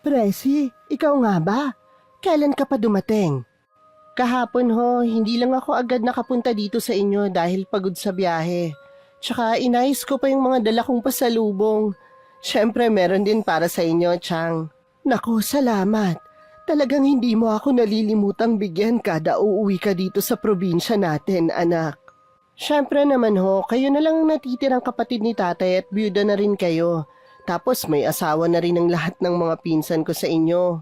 Presi, ikaw nga ba? Kailan ka pa dumating? Kahapon ho, hindi lang ako agad nakapunta dito sa inyo dahil pagod sa biyahe. Tsaka inayos ko pa yung mga dala kong pasalubong. Siyempre meron din para sa inyo, Chang. Naku, salamat. Talagang hindi mo ako nalilimutang bigyan kada uuwi ka dito sa probinsya natin, anak. Siyempre naman ho, kayo na lang ang natitirang kapatid ni tatay at byuda na rin kayo. Tapos may asawa na rin ang lahat ng mga pinsan ko sa inyo.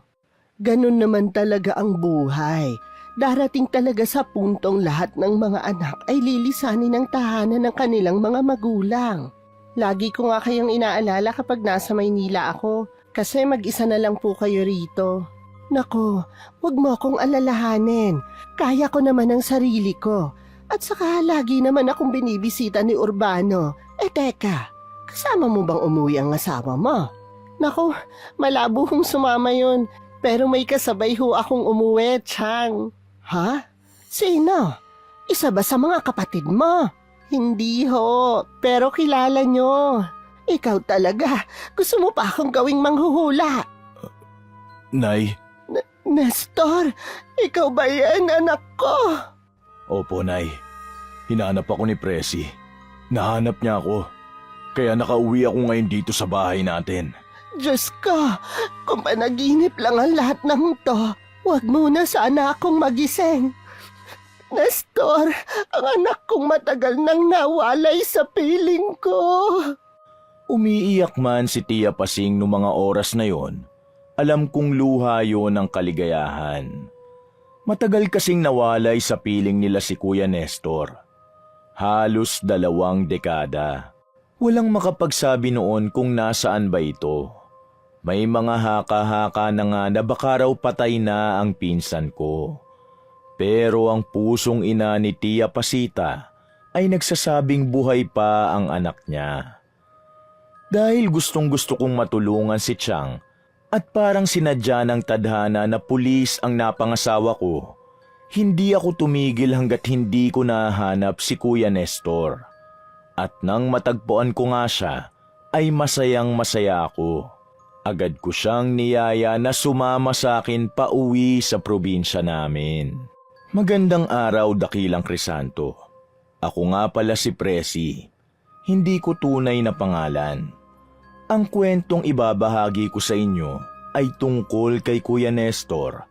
Ganun naman talaga ang buhay. Darating talaga sa puntong lahat ng mga anak ay lilisanin ang tahanan ng kanilang mga magulang. Lagi ko nga kayong inaalala kapag nasa Maynila ako kasi mag-isa na lang po kayo rito. Nako, wag mo akong alalahanin. Kaya ko naman ang sarili ko. At saka lagi naman akong binibisita ni Urbano. Teka, kasama mo bang umuwi ang asawa mo? Nako, malabo hong sumama yun. Pero may kasabay ho akong umuwi, Chang. Ha? Sino? Isa ba sa mga kapatid mo? Hindi ho, pero kilala nyo. Ikaw talaga, gusto mo pa akong gawing manghuhula. Nay? Nestor, ikaw ba yan, anak ko? Opo, Nay. Hinanap ako ni Presi. Nahanap niya ako. Kaya nakauwi ako ngayon dito sa bahay natin. Diyos ko, kung panaginip lang ang lahat ng to, huwag muna sana akong magising. Nestor, ang anak kong matagal nang nawalay sa piling ko. Umiiyak man si Tia Pasing noong mga oras na yon, alam kong luha yon ng kaligayahan. Matagal kasing nawalay sa piling nila si Kuya Nestor. Halos 2 dekada. Walang makapagsabi noon kung nasaan ba ito. May mga haka-haka na nga na baka raw patay na ang pinsan ko. Pero ang pusong ina ni Tia Pasita ay nagsasabing buhay pa ang anak niya. Dahil gustong-gusto kong matulungan si Chang at parang sinadya ng tadhana na pulis ang napangasawa ko, hindi ako tumigil hanggat hindi ko nahanap si Kuya Nestor. At nang matagpuan ko nga siya, ay masayang masaya ako. Agad ko siyang niyaya na sumama sa akin pauwi sa probinsya namin. Magandang araw, Dakilang Crisanto. Ako nga pala si Presi. Hindi ko tunay na pangalan. Ang kwentong ibabahagi ko sa inyo ay tungkol kay Kuya Nestor,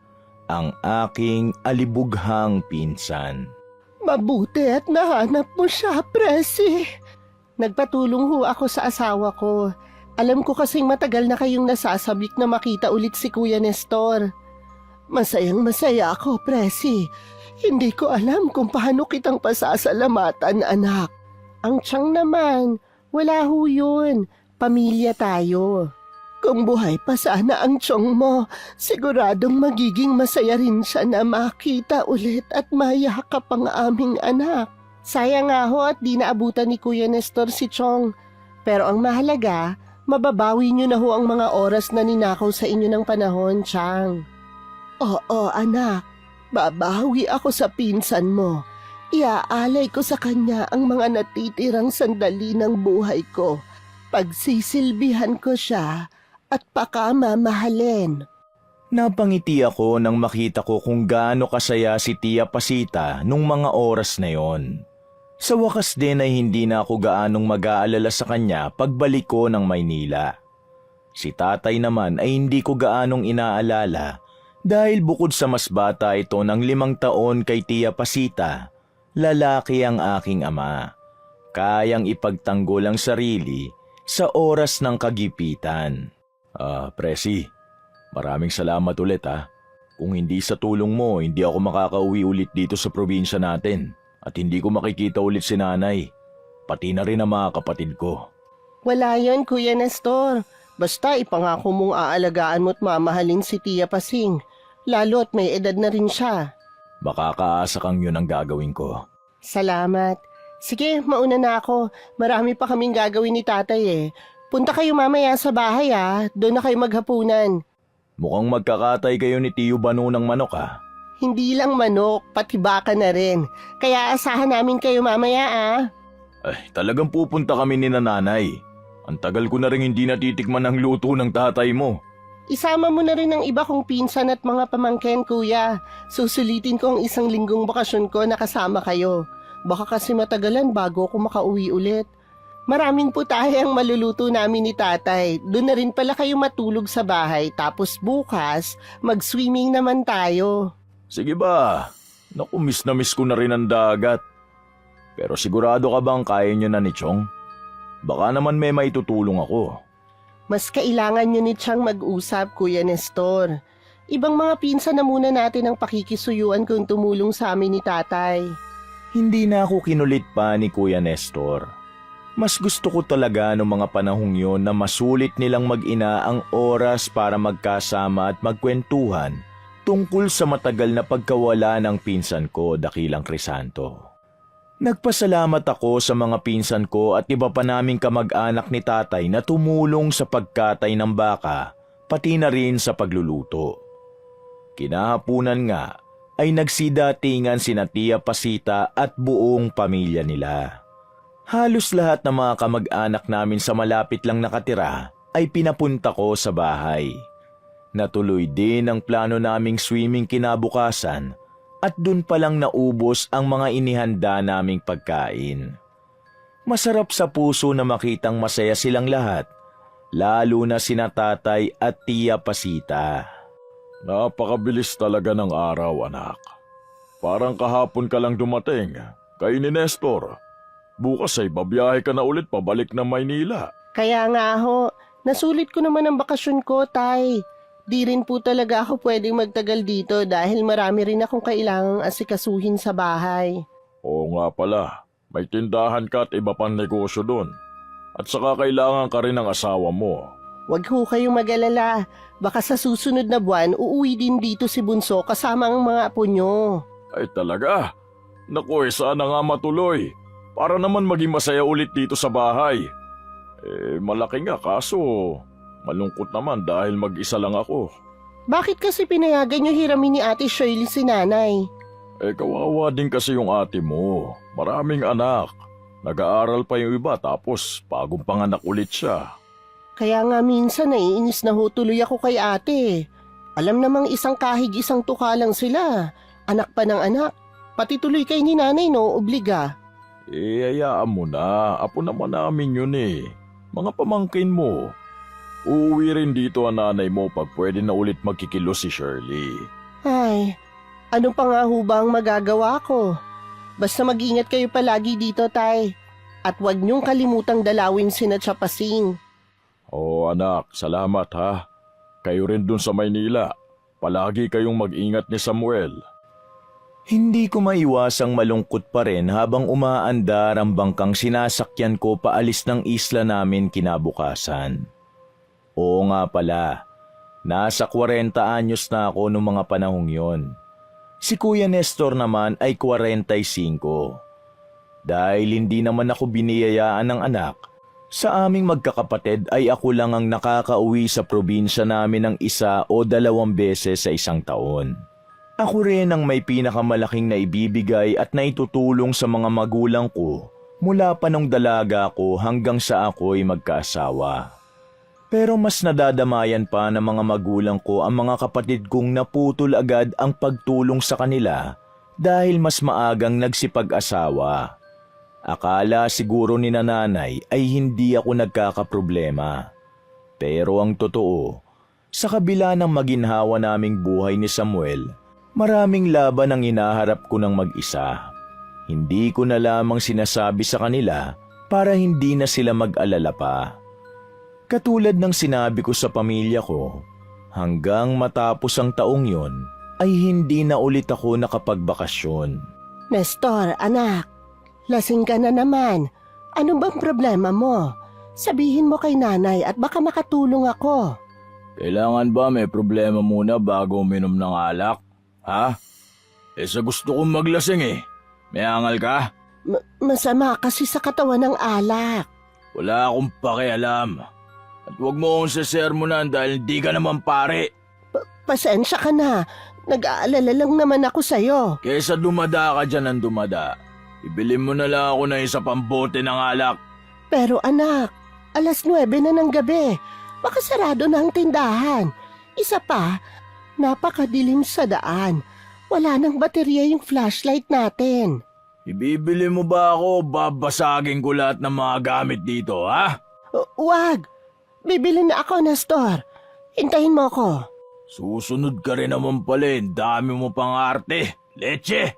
ang aking alibughang pinsan. Mabuti at nahanap mo siya, Presi. Nagpatulong ho ako sa asawa ko. Alam ko kasing matagal na kayong nasasabik na makita ulit si Kuya Nestor. Masayang masaya ako, Presi. Hindi ko alam kung paano kitang pasasalamatan, anak. Ang Chang naman, wala ho yun. Pamilya tayo. Kung buhay pa sana ang Chong mo, siguradong magiging masaya rin siya na makita ulit at mayakap ang aming anak. Sayang nga ho at di naabutan ni Kuya Nestor si Chong. Pero ang mahalaga, mababawi niyo na ho ang mga oras na ninakaw sa inyo ng panahon, Chang. Oo, anak. Babawi ako sa pinsan mo. Iaalay ko sa kanya ang mga natitirang sandali ng buhay ko. Pagsisilbihan ko siya at pakamamahalin. Napangiti ako nang makita ko kung gaano kasaya si Tia Pasita nung mga oras na yon. Sa wakas din ay hindi na ako gaanong mag-aalala sa kanya pagbalik ko ng Maynila. Si tatay naman ay hindi ko gaanong inaalala dahil bukod sa mas bata ito ng 5 taon kay Tia Pasita, lalaki ang aking ama. Kayang ipagtanggol ang sarili sa oras ng kagipitan. Presi, maraming salamat ulit ha. Kung hindi sa tulong mo, hindi ako makakauwi ulit dito sa probinsya natin at hindi ko makikita ulit si nanay, pati na rin ang mga kapatid ko. Wala yon, Kuya Nestor. Basta ipangako mong aalagaan mo't mamahalin si Tia Pasing, lalo at may edad na rin siya. Makakaasa kang yun ang gagawin ko. Salamat. Sige, mauna na ako. Marami pa kaming gagawin ni tatay eh. Punta kayo mamaya sa bahay doon na kayo maghapunan. Mukhang magkakatay kayo ni Tiyo Banu ng manok ha. Hindi lang manok, pati baka na rin. Kaya asahan namin kayo mamaya Ay, talagang pupunta kami ni nanay. Ang tagal ko na rin hindi natitikman ang luto ng tatay mo. Isama mo na rin ang iba kong pinsan at mga pamangkin, kuya. Susulitin ko ang isang linggong bakasyon ko na kasama kayo. Baka kasi matagalan bago ako makauwi ulit. Maraming putahe ang maluluto namin ni tatay. Doon na rin pala kayo matulog sa bahay. Tapos bukas, mag-swimming naman tayo. Sige ba? Naku, miss na miss ko na rin ang dagat. Pero sigurado ka bang kaya niyo na ni Chong? Baka naman may maitutulong ako. Mas kailangan nyo ni Chang mag-usap, Kuya Nestor. Ibang mga pinsan na muna natin ang pakikisuyuan kung tumulong sa amin ni tatay. Hindi na ako kinulit pa ni Kuya Nestor. Mas gusto ko talaga noong mga panahong yon na masulit nilang mag-ina ang oras para magkasama at magkwentuhan tungkol sa matagal na pagkawala ng pinsan ko, Dakilang Crisanto. Nagpasalamat ako sa mga pinsan ko at iba pa naming kamag-anak ni tatay na tumulong sa pagkatay ng baka, pati na rin sa pagluluto. Kinahapunan nga ay nagsidatingan sina Tia Pasita at buong pamilya nila. Halos lahat ng mga kamag-anak namin sa malapit lang nakatira ay pinapunta ko sa bahay. Natuloy din ang plano naming swimming kinabukasan at dun palang naubos ang mga inihanda naming pagkain. Masarap sa puso na makitang masaya silang lahat, lalo na sina tatay at Tia Pasita. Napakabilis talaga ng araw, anak. Parang kahapon ka lang dumating, kay ni Nestor. Bukas ay babiyahe ka na ulit pabalik ng Maynila. Kaya nga ho, nasulit ko naman ang bakasyon ko, tay. Di rin po talaga ako pwedeng magtagal dito dahil marami rin akong kailangang asikasuhin sa bahay. Oo nga pala, may tindahan ka at iba pang negosyo doon. At saka kailangan ka rin ng asawa mo. Huwag ho kayong mag-alala. Baka sa susunod na buwan, uuwi din dito si Bunso kasama ang mga apo nyo. Ay talaga? Naku, sana nga matuloy. Para naman maging masaya ulit dito sa bahay. Malaki nga kaso malungkot naman dahil mag-isa lang ako. Bakit kasi pinayagan nyo hiramin ni Ate Shirley si nanay? Kawawa din kasi yung ate mo. Maraming anak. Nag-aaral pa yung iba tapos bagong panganak ulit siya. Kaya nga minsan naiinis na ho tuloy ako kay ate. Alam namang isang kahig isang tuka lang sila. Anak pa ng anak. Pati tuloy kay ni nanay no, obliga. Hayaan mo na. Apo naman namin yun eh. Mga pamangkin mo. Uuwi rin dito ang nanay mo pag pwede na ulit magkikilos si Shirley. Ay, ano pa nga ho ba ang magagawa ko? Basta mag-ingat kayo palagi dito, tay. At huwag niyong kalimutang dalawin sina Chapasing. Oo anak, salamat ha. Kayo rin dun sa Maynila. Palagi kayong mag-ingat ni Samuel. Hindi ko maiwasang malungkot pa rin habang umaandar ang bangkang sinasakyan ko paalis ng isla namin kinabukasan. Oo nga pala, nasa 40 anyos na ako noong mga panahong yon. Si Kuya Nestor naman ay 45. Dahil hindi naman ako biniyayaan ng anak, sa aming magkakapatid ay ako lang ang nakakauwi sa probinsya namin ng 1 o 2 beses sa isang taon. Ako rin ang may pinakamalaking naibibigay at naitutulong sa mga magulang ko mula pa nung dalaga ko hanggang sa ako'y magkaasawa. Pero mas nadadamayan pa ng mga magulang ko ang mga kapatid kong naputol agad ang pagtulong sa kanila dahil mas maagang nagsipag-asawa. Akala siguro ni nanay ay hindi ako nagkakaproblema. Pero ang totoo, sa kabila ng maginhawa naming buhay ni Samuel, maraming laban ang hinaharap ko ng mag-isa. Hindi ko na lamang sinasabi sa kanila para hindi na sila mag-alala pa. Katulad ng sinabi ko sa pamilya ko, hanggang matapos ang taong yon ay hindi na ulit ako nakapagbakasyon. Nestor, anak, lasing ka na naman. Ano bang problema mo? Sabihin mo kay nanay at baka makatulong ako. Kailangan ba may problema muna bago uminom ng alak? Ha? Sa gusto kong maglasing eh. May angal ka? Masama kasi sa katawan ng alak. Wala akong pakialam. At huwag mo akong sasermonan dahil hindi ka naman pare. Pasensya ka na. Nag-aalala lang naman ako sa'yo. Kesa dumada ka dyan ng dumada, ibili mo na lang ako ng isa pang bote ng alak. Pero anak, 9:00 na ng gabi. Baka sarado na ang tindahan. Isa pa, napakadilim sa daan. Wala nang baterya yung flashlight natin. Ibibili mo ba ako? Babasagin ko lahat ng mga gamit dito, ha? Wag! Bibili na ako, Nestor. Hintayin mo ako. Susunod ka rin naman pala, dami mo pang arte. Leche!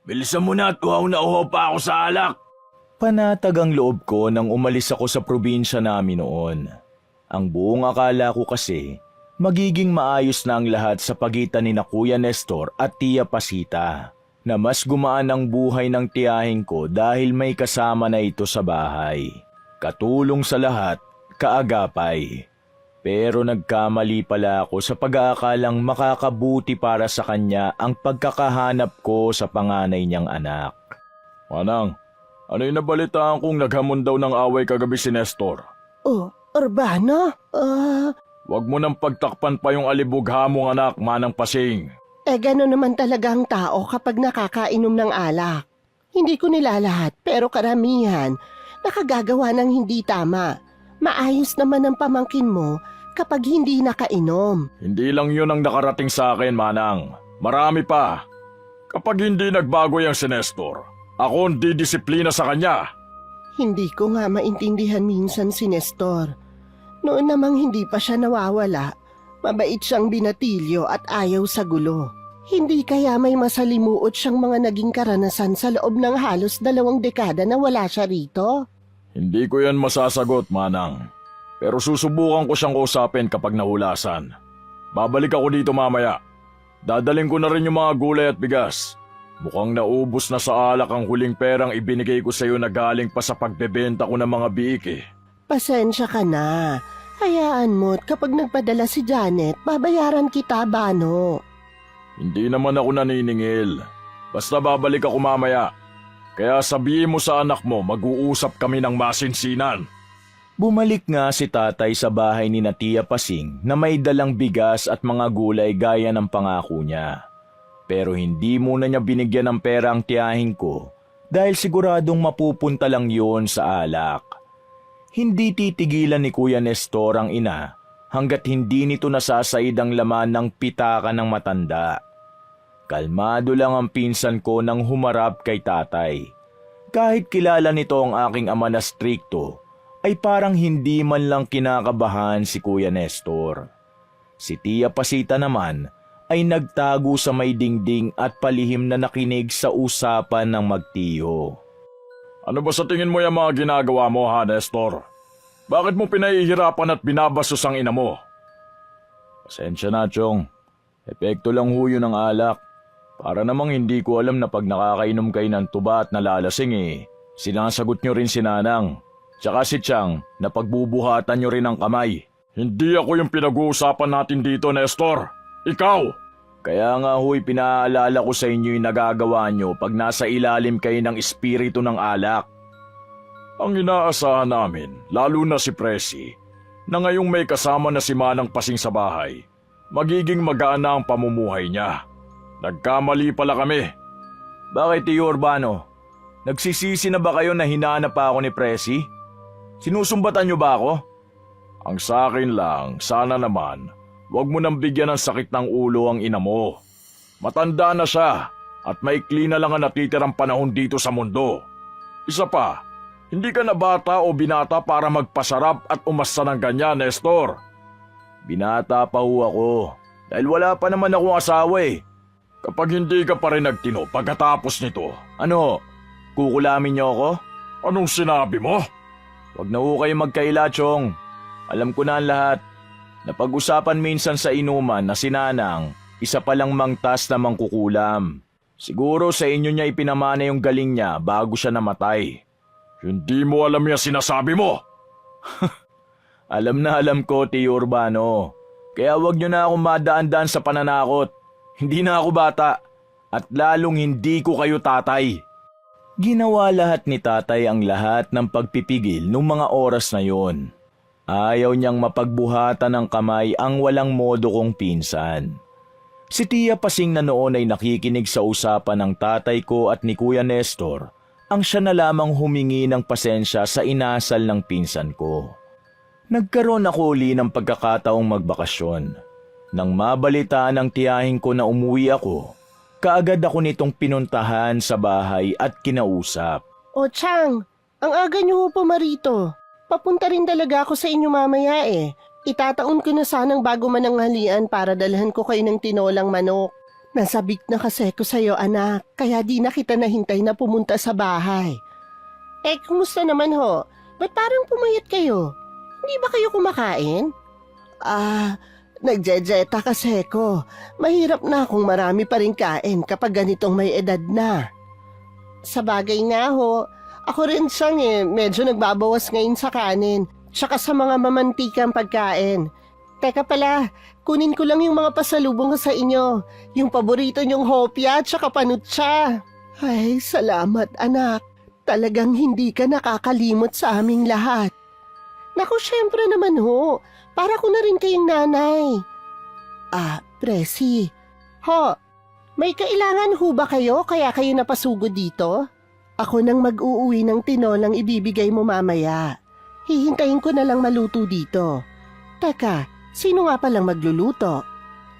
Bilisan mo na at uhaw na uhaw pa ako sa alak. Panatag ang loob ko nang umalis ako sa probinsya namin noon. Ang buong akala ko kasi, magiging maayos na ang lahat sa pagitan ni na Kuya Nestor at Tia Pasita, na mas gumaan ang buhay ng tiyahin ko dahil may kasama na ito sa bahay. Katulong sa lahat, kaagapay. Pero nagkamali pala ako sa pag-aakalang makakabuti para sa kanya ang pagkakahanap ko sa panganay niyang anak. Manang, ano yung nabalitaan kong naghamon daw ng away kagabi si Nestor? Oh, Urbano? Huwag mo nang pagtakpan pa yung alibugha mong anak, Manang Pasing. Gano'n naman talaga ang tao kapag nakakainom ng alak. Hindi ko nilalahat pero karamihan nakagagawa ng hindi tama. Maayos naman ang pamangkin mo kapag hindi nakainom. Hindi lang yun ang nakarating sa akin, Manang. Marami pa. Kapag hindi nagbago yung si Nestor, ako ang didisiplina sa kanya. Hindi ko nga maintindihan minsan si Nestor. Noon namang hindi pa siya nawawala, mabait siyang binatilyo at ayaw sa gulo. Hindi kaya may masalimuot siyang mga naging karanasan sa loob ng halos 2 dekada na wala siya rito? Hindi ko yan masasagot, Manang. Pero susubukan ko siyang kausapin kapag nahulasan. Babalik ako dito mamaya. Dadaling ko na rin yung mga gulay at bigas. Mukhang naubos na sa alak ang huling perang ibinigay ko sa iyo na galing pa sa pagbebenta ko ng mga biik eh. Pasensya ka na. Hayaan mo't kapag nagpadala si Janet, babayaran kita, Bano. Hindi naman ako naniningil. Basta babalik ako mamaya. Kaya sabihin mo sa anak mo, mag-uusap kami ng masinsinan. Bumalik nga si tatay sa bahay ni na Tia Pasing na may dalang bigas at mga gulay gaya ng pangako niya. Pero hindi muna niya binigyan ng pera ang tiyahin ko dahil siguradong mapupunta lang yon sa alak. Hindi titigilan ni Kuya Nestor ang ina hanggat hindi nito nasasaid ang laman ng pitaka ng matanda. Kalmado lang ang pinsan ko nang humarap kay tatay. Kahit kilala nito ang aking ama na strikto, ay parang hindi man lang kinakabahan si Kuya Nestor. Si Tia Pasita naman ay nagtago sa may dingding at palihim na nakinig sa usapan ng magtiyo. Ano ba sa tingin mo yung mga ginagawa mo, ha, Nestor? Bakit mo pinahihirapan at binabasos ang ina mo? Pasensya na, Chong. Epekto lang ho yun ng alak. Para namang hindi ko alam na pag nakakainom kayo ng tuba at nalalasing sinasagot nyo rin si Nanang. Tsaka si Chang na pagbubuhatan nyo rin ang kamay. Hindi ako yung pinag-uusapan natin dito, Nestor. Ikaw! Kaya nga ho'y pinaalala ko sa inyo yung nagagawa nyo pag nasa ilalim kayo ng espiritu ng alak. Ang inaasahan namin, lalo na si Presi, na ngayong may kasama na si Manang Pasing sa bahay, magiging magaan na ang pamumuhay niya. Nagkamali pala kami. Bakit, Tio Urbano? Nagsisisi na ba kayo na hinanap pa ako ni Presi? Sinusumbatan niyo ba ako? Ang sa akin lang, sana naman, huwag mo nang bigyan ng sakit ng ulo ang ina mo. Matanda na siya at maikli na lang ang natitirang panahon dito sa mundo. Isa pa, hindi ka na bata o binata para magpasarap at umasta ng ganyan, Nestor. Binata pa ho ako dahil wala pa naman akong asawa eh. Kapag hindi ka pa rin nagtino pagkatapos nito, ano, kukulamin niyo ako? Anong sinabi mo? Huwag na ho kayo magkaila, Chong. Alam ko na ang lahat. Napag-usapan minsan sa inuman na si Nanang, isa palang mangtas na mangkukulam. Siguro sa inyo niya ipinamana yung galing niya bago siya namatay. Hindi mo alam yung sinasabi mo? Alam na alam ko, Tio Urbano. Kaya huwag niyo na akong madaan-daan sa pananakot. Hindi na ako bata at lalong hindi ko kayo tatay. Ginawa lahat ni tatay ang lahat ng pagpipigil nung mga oras na yon. Ayaw niyang mapagbuhatan ng kamay ang walang modo kong pinsan. Si Tia Pasing na noon ay nakikinig sa usapan ng tatay ko at ni Kuya Nestor, ang siya na lamang humingi ng pasensya sa inasal ng pinsan ko. Nagkaroon ako uli ng pagkakataong magbakasyon. Nang mabalitaan ng tiyahin ko na umuwi ako, kaagad ako nitong pinuntahan sa bahay at kinausap. O Chang, ang aga niyo ho pumarito. Papunta rin talaga ako sa inyo mamaya eh. Itataon ko na sanang bago mananghalian para dalhan ko kayo ng tinolang manok. Nasabik na kasi ko sa'yo anak, kaya di na kita nahintay na pumunta sa bahay. Kumusta naman ho? Ba't parang pumayat kayo? Hindi ba kayo kumakain? Nagjejeta kasi ko. Mahirap na kung marami pa rin kain kapag ganitong may edad na. Sa bagay nga ho, ako rin siyang medyo nagbabawas ngayon sa kanin, tsaka sa mga mamantikang pagkain. Teka pala, kunin ko lang yung mga pasalubong ko sa inyo, yung paborito niyong hopya tsaka panutsa. Ay, salamat anak. Talagang hindi ka nakakalimot sa aming lahat. Naku, syempre naman ho. Para ko na rin kayong nanay. Presi. Ho, may kailangan ho ba kayo kaya kayo napasugod dito? Ako nang mag-uuwi ng tinolang ibibigay mo mamaya. Hihintayin ko na lang maluto dito. Teka, sino nga palang magluluto?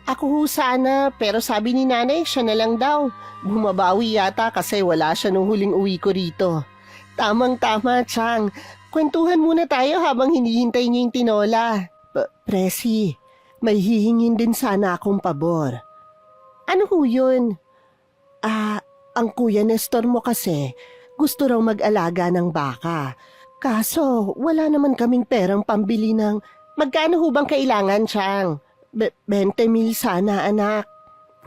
Ako ho sana, pero sabi ni nanay siya na lang daw. Bumabawi yata kasi wala siya nung huling uwi ko rito. Tamang-tama, Chang. Kwentuhan muna tayo habang hinihintay niyo yung tinola. Presi, may hihingin din sana akong pabor. Ano ho yun? Ang Kuya Nestor mo kasi gusto raw mag-alaga ng baka. Kaso wala naman kaming perang pambili ng... Magkano ho bang kailangan, Chang? 20 mil sana, anak.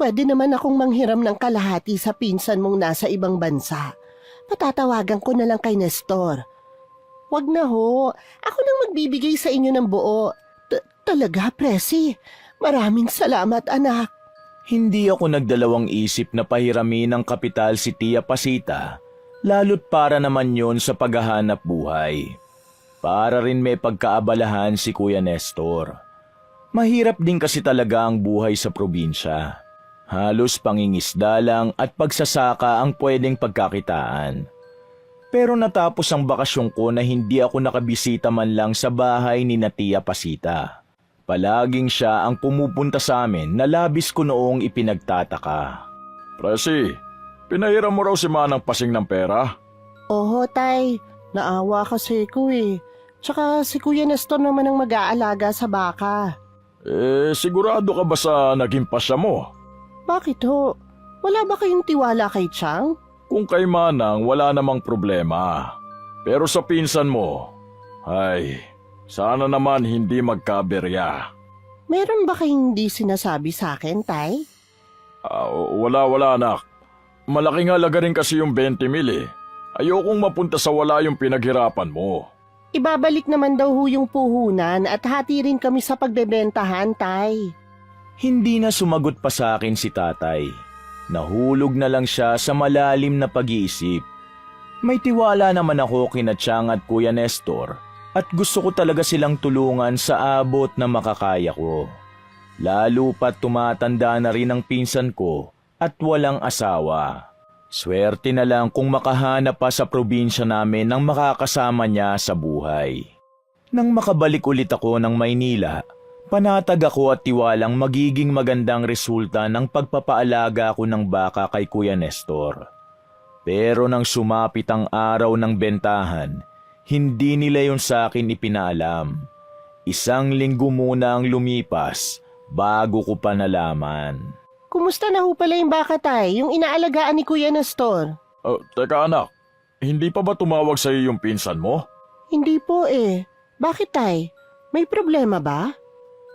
Pwede naman akong manghiram ng kalahati sa pinsan mong nasa ibang bansa. Patatawagan ko na lang kay Nestor. Wag na ho. Ako nang magbibigay sa inyo ng buo. Talaga, Presi. Maraming salamat, anak. Hindi ako nagdalawang isip na pahiramin ng kapital si Tia Pasita, lalo't para naman yon sa paghahanap buhay. Para rin may pagkaabalahan si Kuya Nestor. Mahirap din kasi talaga ang buhay sa probinsya. Halos pangingisda lang at pagsasaka ang pwedeng pagkakitaan. Pero natapos ang bakasyon ko na hindi ako nakabisita man lang sa bahay ni Tia Pasita. Palaging siya ang pumupunta sa amin na labis ko noong ipinagtataka. Presi, pinahiram mo raw si Manang Pasing ng pera? Oho, tay. Naawa kasi ko eh. Tsaka si Kuya Nestor naman ang mag-aalaga sa baka. Sigurado ka ba sa naging pasya mo? Bakit ho? Wala ba kayong tiwala kay Chang? Kung kay Manang, wala namang problema. Pero sa pinsan mo, ay, sana naman hindi magkaberya. Meron ba kayong hindi sinasabi sa akin, tay? Wala anak. Malaking halaga rin kasi yung 20 mil eh. Ayokong mapunta sa wala yung pinaghirapan mo. Ibabalik naman daw ho yung puhunan at hati rin kami sa pagbebentahan, tay. Hindi na sumagot pa sa akin si tatay. Nahulog na lang siya sa malalim na pag-iisip. May tiwala naman ako kina Chang at Kuya Nestor at gusto ko talaga silang tulungan sa abot na makakaya ko. Lalo pat tumatanda na rin ang pinsan ko at walang asawa. Swerte na lang kung makahanap pa sa probinsya namin ng makakasama niya sa buhay. Nang makabalik ulit ako ng Maynila, panatag ako at tiwalang magiging magandang resulta ng pagpapaalaga ko ng baka kay Kuya Nestor. Pero nang sumapit ang araw ng bentahan, hindi nila yon sa akin ipinaalam. 1 linggo muna ang lumipas bago ko pa nalaman. Kumusta na ho pala yung baka, tay? Yung inaalagaan ni Kuya Nestor? Teka anak, hindi pa ba tumawag sa iyo yung pinsan mo? Hindi po eh. Bakit, tay? May problema ba?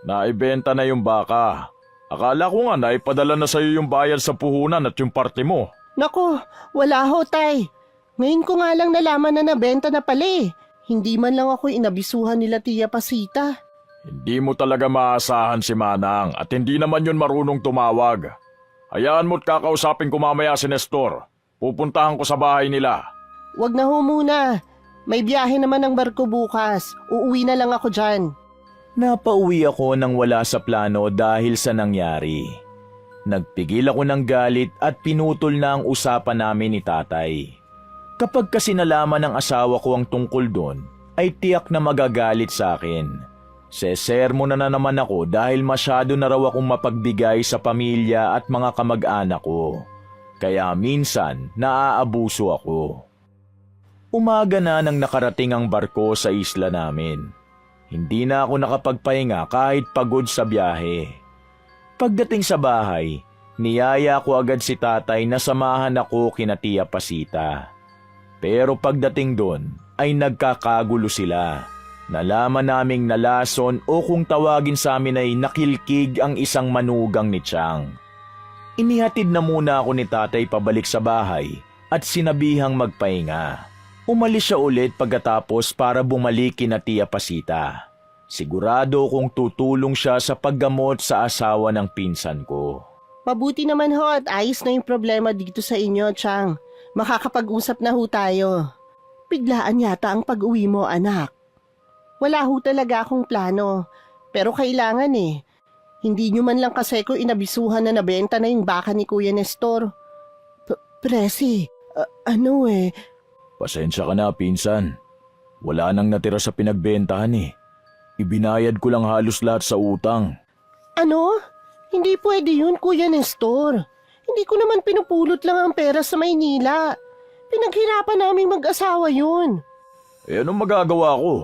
Naibenta na yung baka. Akala ko nga naipadala na sa iyo yung bayad sa puhunan at yung parte mo. Nako, wala ho, tay. Ngayon ko nga lang nalaman na nabenta na pala eh. Hindi man lang ako inabisuhan nila Tia Pasita. Hindi mo talaga maasahan si Manang at hindi naman yun marunong tumawag. Hayaan mo't kakausapin ko mamaya si Nestor. Pupuntahan ko sa bahay nila. Wag na ho muna. May biyahe naman ng barko bukas. Uuwi na lang ako dyan. Napauwi ako nang wala sa plano dahil sa nangyari. Nagpigil ako ng galit at pinutol na ang usapan namin ni tatay. Kapag kasi nalaman ng asawa ko ang tungkol doon, ay tiyak na magagalit sa akin. Sesermo na naman ako dahil masyado na raw akong mapagbigay sa pamilya at mga kamag-anak ko. Kaya minsan naaabuso ako. Umaga na nang nakarating ang barko sa isla namin. Hindi na ako nakapagpahinga kahit pagod sa biyahe. Pagdating sa bahay, niyaya ko agad si tatay na samahan ako kina Tia Pasita. Pero pagdating doon ay nagkakagulo sila. Nalaman naming nalason o kung tawagin sa amin ay nakilkig ang isang manugang ni Chang. Inihatid na muna ako ni tatay pabalik sa bahay at sinabihang magpahinga. Umalis siya ulit pagkatapos para bumalik kina Tia Pasita. Sigurado kung tutulong siya sa paggamot sa asawa ng pinsan ko. Mabuti naman ho at ayos na yung problema dito sa inyo, Chang. Makakapag-usap na ho tayo. Biglaan yata ang pag-uwi mo, anak. Wala ho talaga akong plano. Pero kailangan eh. Hindi nyo man lang kasi ko inabisuhan na nabenta na yung baka ni Kuya Nestor. Presi, Pasensya ka na, pinsan. Wala nang natira sa pinagbentahan eh. Ibinayad ko lang halos lahat sa utang. Ano? Hindi pwede yun, Kuya Nestor. Hindi ko naman pinupulot lang ang pera sa Maynila. Pinaghirapan naming mag-asawa yun. Eh anong magagawa ko?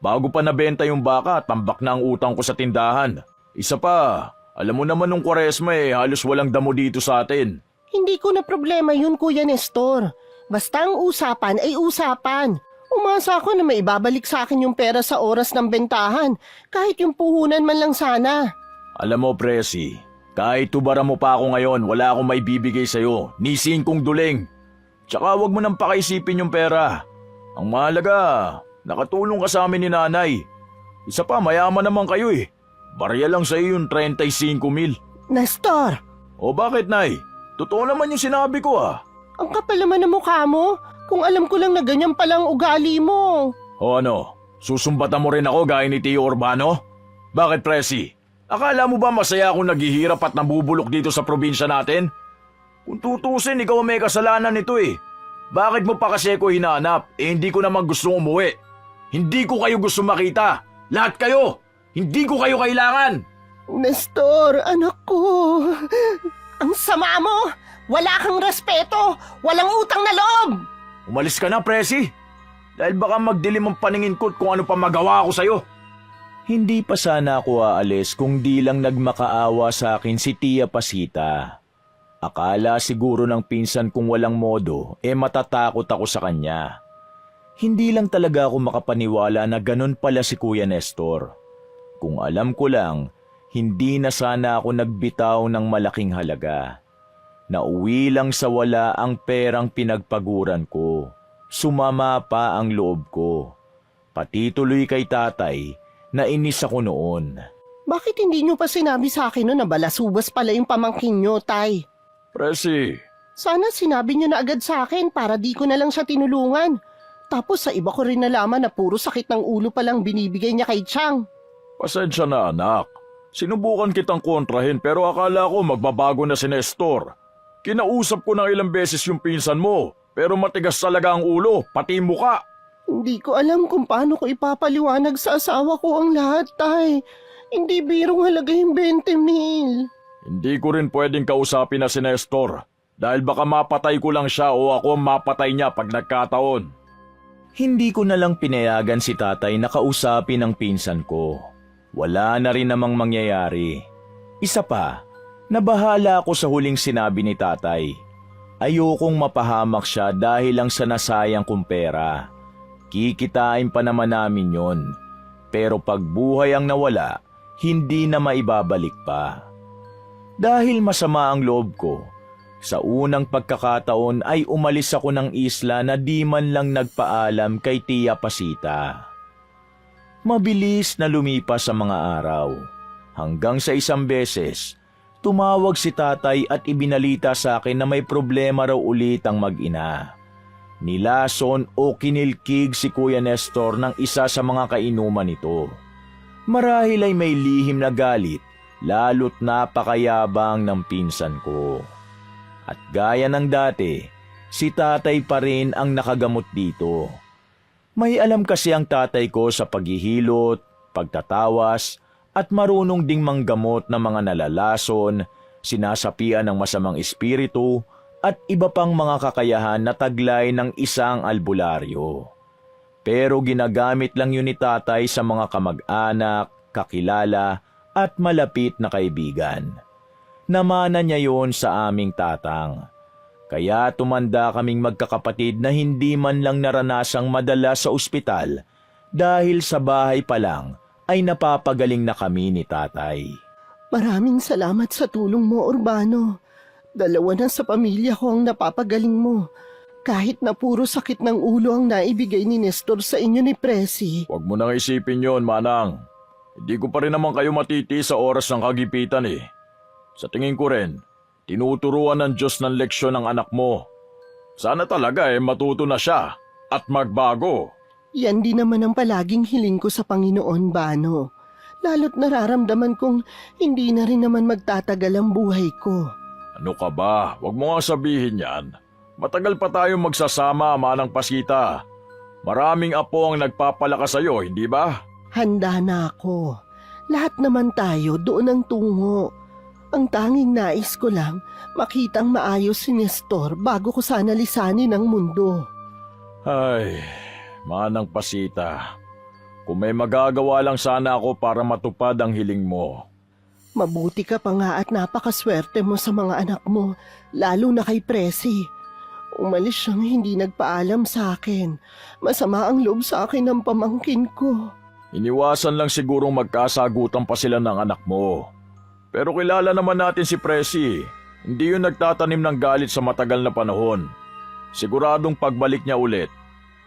Bago pa nabenta yung baka, tambak na ang utang ko sa tindahan. Isa pa, alam mo naman nung Kwaresma halos walang damo dito sa atin. Hindi ko na problema yun, Kuya Nestor. Basta ang usapan ay usapan. Umasa ako na maibabalik sa akin yung pera sa oras ng bentahan, kahit yung puhunan man lang sana. Alam mo, Presi, kahit tubaran mo pa ako ngayon, wala akong may bibigay sa'yo, ni singkong duling. Tsaka wag mo nang pakaisipin yung pera. Ang mahalaga, nakatulong ka sa amin ni nanay. Isa pa, mayaman naman kayo eh. Barya lang sa'yo yung 35,000. Nestor! O bakit, Nay? Totoo naman yung sinabi ko ah. Ang kapal naman ng mukha mo. Kung alam ko lang na ganyan palang ugali mo. O ano, susumbatan mo rin ako gaya ni Tio Urbano? Bakit, Presi? Akala mo ba masaya akong naghihirap at nabubulok dito sa probinsya natin? Kung tutusin, ikaw ang may kasalanan nito eh. Bakit mo pa kasi ako hinahanap? Hindi ko naman gustong umuwi. Hindi ko kayo gusto makita. Lahat kayo! Hindi ko kayo kailangan! Nestor, anak ko. Ang sama mo! Wala kang respeto! Walang utang na loob! Umalis ka na, Presi. Dahil baka magdilim ang paningin ko kung ano pa magawa ko sa'yo. Hindi pa sana ako aalis kung di lang nagmakaawa sa akin si Tia Pasita. Akala siguro ng pinsan kong walang modo, matatakot ako sa kanya. Hindi lang talaga ako makapaniwala na ganun pala si Kuya Nestor. Kung alam ko lang, hindi na sana ako nagbitaw ng malaking halaga. Nauwi lang sa wala ang perang pinagpaguran ko. Sumama pa ang loob ko. Pati tuloy kay tatay, nainis ako noon. Bakit hindi nyo pa sinabi sa akin no na balasubas pala yung pamangkin nyo, Tay? Presi, Sana sinabi nyo na agad sa akin para di ko na lang siya tinulungan. Tapos sa iba ko rin nalaman na puro sakit ng ulo palang binibigay niya kay Chang. pasensya na anak. Sinubukan kitang kontrahin pero akala ko magbabago na si Nestor. Kinausap ko ng ilang beses yung pinsan mo, pero matigas talaga ang ulo, pati muka. Hindi ko alam kung paano ko ipapaliwanag sa asawa ko ang lahat, Tay. Hindi birong halaga yung 20,000. Hindi ko rin pwedeng kausapin na si Nestor, dahil baka mapatay ko lang siya o ako ang mapatay niya pag nagkataon. Hindi ko na lang pinayagan si tatay na kausapin ang pinsan ko. Wala na rin namang mangyayari. Isa pa, nabahala ako sa huling sinabi ni tatay. Ayokong mapahamak siya dahil lang sa nasayang kong pera. Kikitain pa naman namin yon. Pero pag buhay ang nawala, hindi na maibabalik pa. Dahil masama ang loob ko, sa unang pagkakataon ay umalis ako ng isla na di man lang nagpaalam kay Tia Pasita. Mabilis na lumipas ang mga araw. Hanggang sa isang beses, tumawag si tatay at ibinalita sa akin na may problema raw ulit ang mag-ina. Nilason o kinilkig si Kuya Nestor ng isa sa mga kainuman nito. Marahil ay may lihim na galit, lalo't napakayabang ng pinsan ko. At gaya ng dati, si tatay pa rin ang nakagamot dito. May alam kasi ang tatay ko sa paghihilot, pagtatawas, at marunong ding manggamot ng mga nalalason, sinasapian ng masamang espiritu, at iba pang mga kakayahan na taglay ng isang albularyo. Pero ginagamit lang yun ni tatay sa mga kamag-anak, kakilala, at malapit na kaibigan. Namana niya yon sa aming tatang. Kaya tumanda kaming magkakapatid na hindi man lang naranasang madala sa ospital dahil sa bahay pa lang ay napapagaling na kami ni tatay. Maraming salamat sa tulong mo, Urbano. 2 na sa pamilya ko ang napapagaling mo. Kahit na puro sakit ng ulo ang naibigay ni Nestor sa inyo ni Presi. Huwag mo nang isipin yon, Manang. Hindi ko pa rin naman kayo matiti sa oras ng kagipitan eh. Sa tingin ko rin, tinuturuan ng Diyos ng leksyon ng anak mo. Sana talaga matuto na siya at magbago. Yan din naman ang palaging hiling ko sa Panginoon, Bano. Lalo't nararamdaman kong hindi na rin naman magtatagal ang buhay ko. Ano ka ba? Huwag mo nga sabihin yan. Matagal pa tayong magsasama, Manang Pasita. Maraming apo ang nagpapalakas sa'yo, hindi ba? Handa na ako. Lahat naman tayo doon ang tungo. Ang tanging nais ko lang, makitang maayos si Nestor bago ko sana lisanin ang mundo. Ay, Manang Pasita. Kung may magagawa lang sana ako para matupad ang hiling mo. Mabuti ka pa nga at napakaswerte mo sa mga anak mo, lalo na kay Presi. Umalis siyang hindi nagpaalam sa akin. Masama ang loob sa akin ng pamangkin ko. Iniwasan lang sigurong magkasagutan pa sila ng anak mo. Pero kilala naman natin si Presi. Hindi yun nagtatanim ng galit sa matagal na panahon. Siguradong pagbalik niya ulit,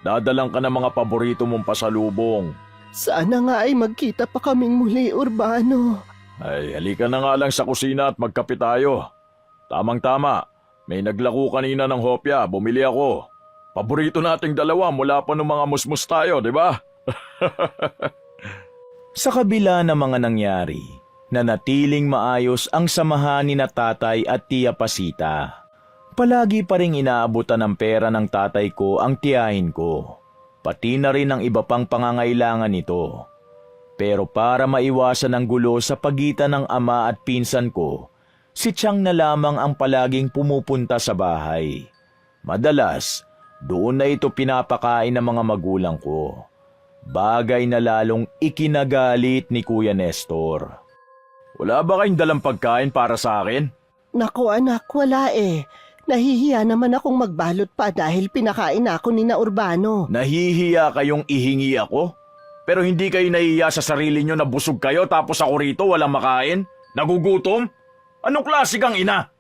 dadalang ka ng mga paborito mong pasalubong. Sana nga ay magkita pa kaming muli, Urbano. Ay, halika na nga lang sa kusina at magkape tayo. Tamang-tama, may naglako kanina ng hopya, bumili ako. Paborito nating dalawa mula pa nung mga musmus tayo, di ba? Sa kabila ng mga nangyari, nanatiling maayos ang samahan ni na tatay at tiya Pasita. Palagi pa ring inaabutan ng pera ng tatay ko ang tiyahin ko, pati na rin ang iba pang pangangailangan nito. Pero para maiwasan ang gulo sa pagitan ng ama at pinsan ko, si Chang na lamang ang palaging pumupunta sa bahay. Madalas, doon na ito pinapakain ng mga magulang ko. Bagay na lalong ikinagalit ni Kuya Nestor. Wala ba kayong dalang pagkain para sa akin? Naku anak, wala eh. Nahihiya naman akong magbalot pa dahil pinakain ako ni na Urbano. Nahihiya kayong ihingi ako? Pero hindi kayo nahihiya sa sarili nyo na busog kayo tapos ako rito walang makain? Nagugutom? Anong klase kang ina?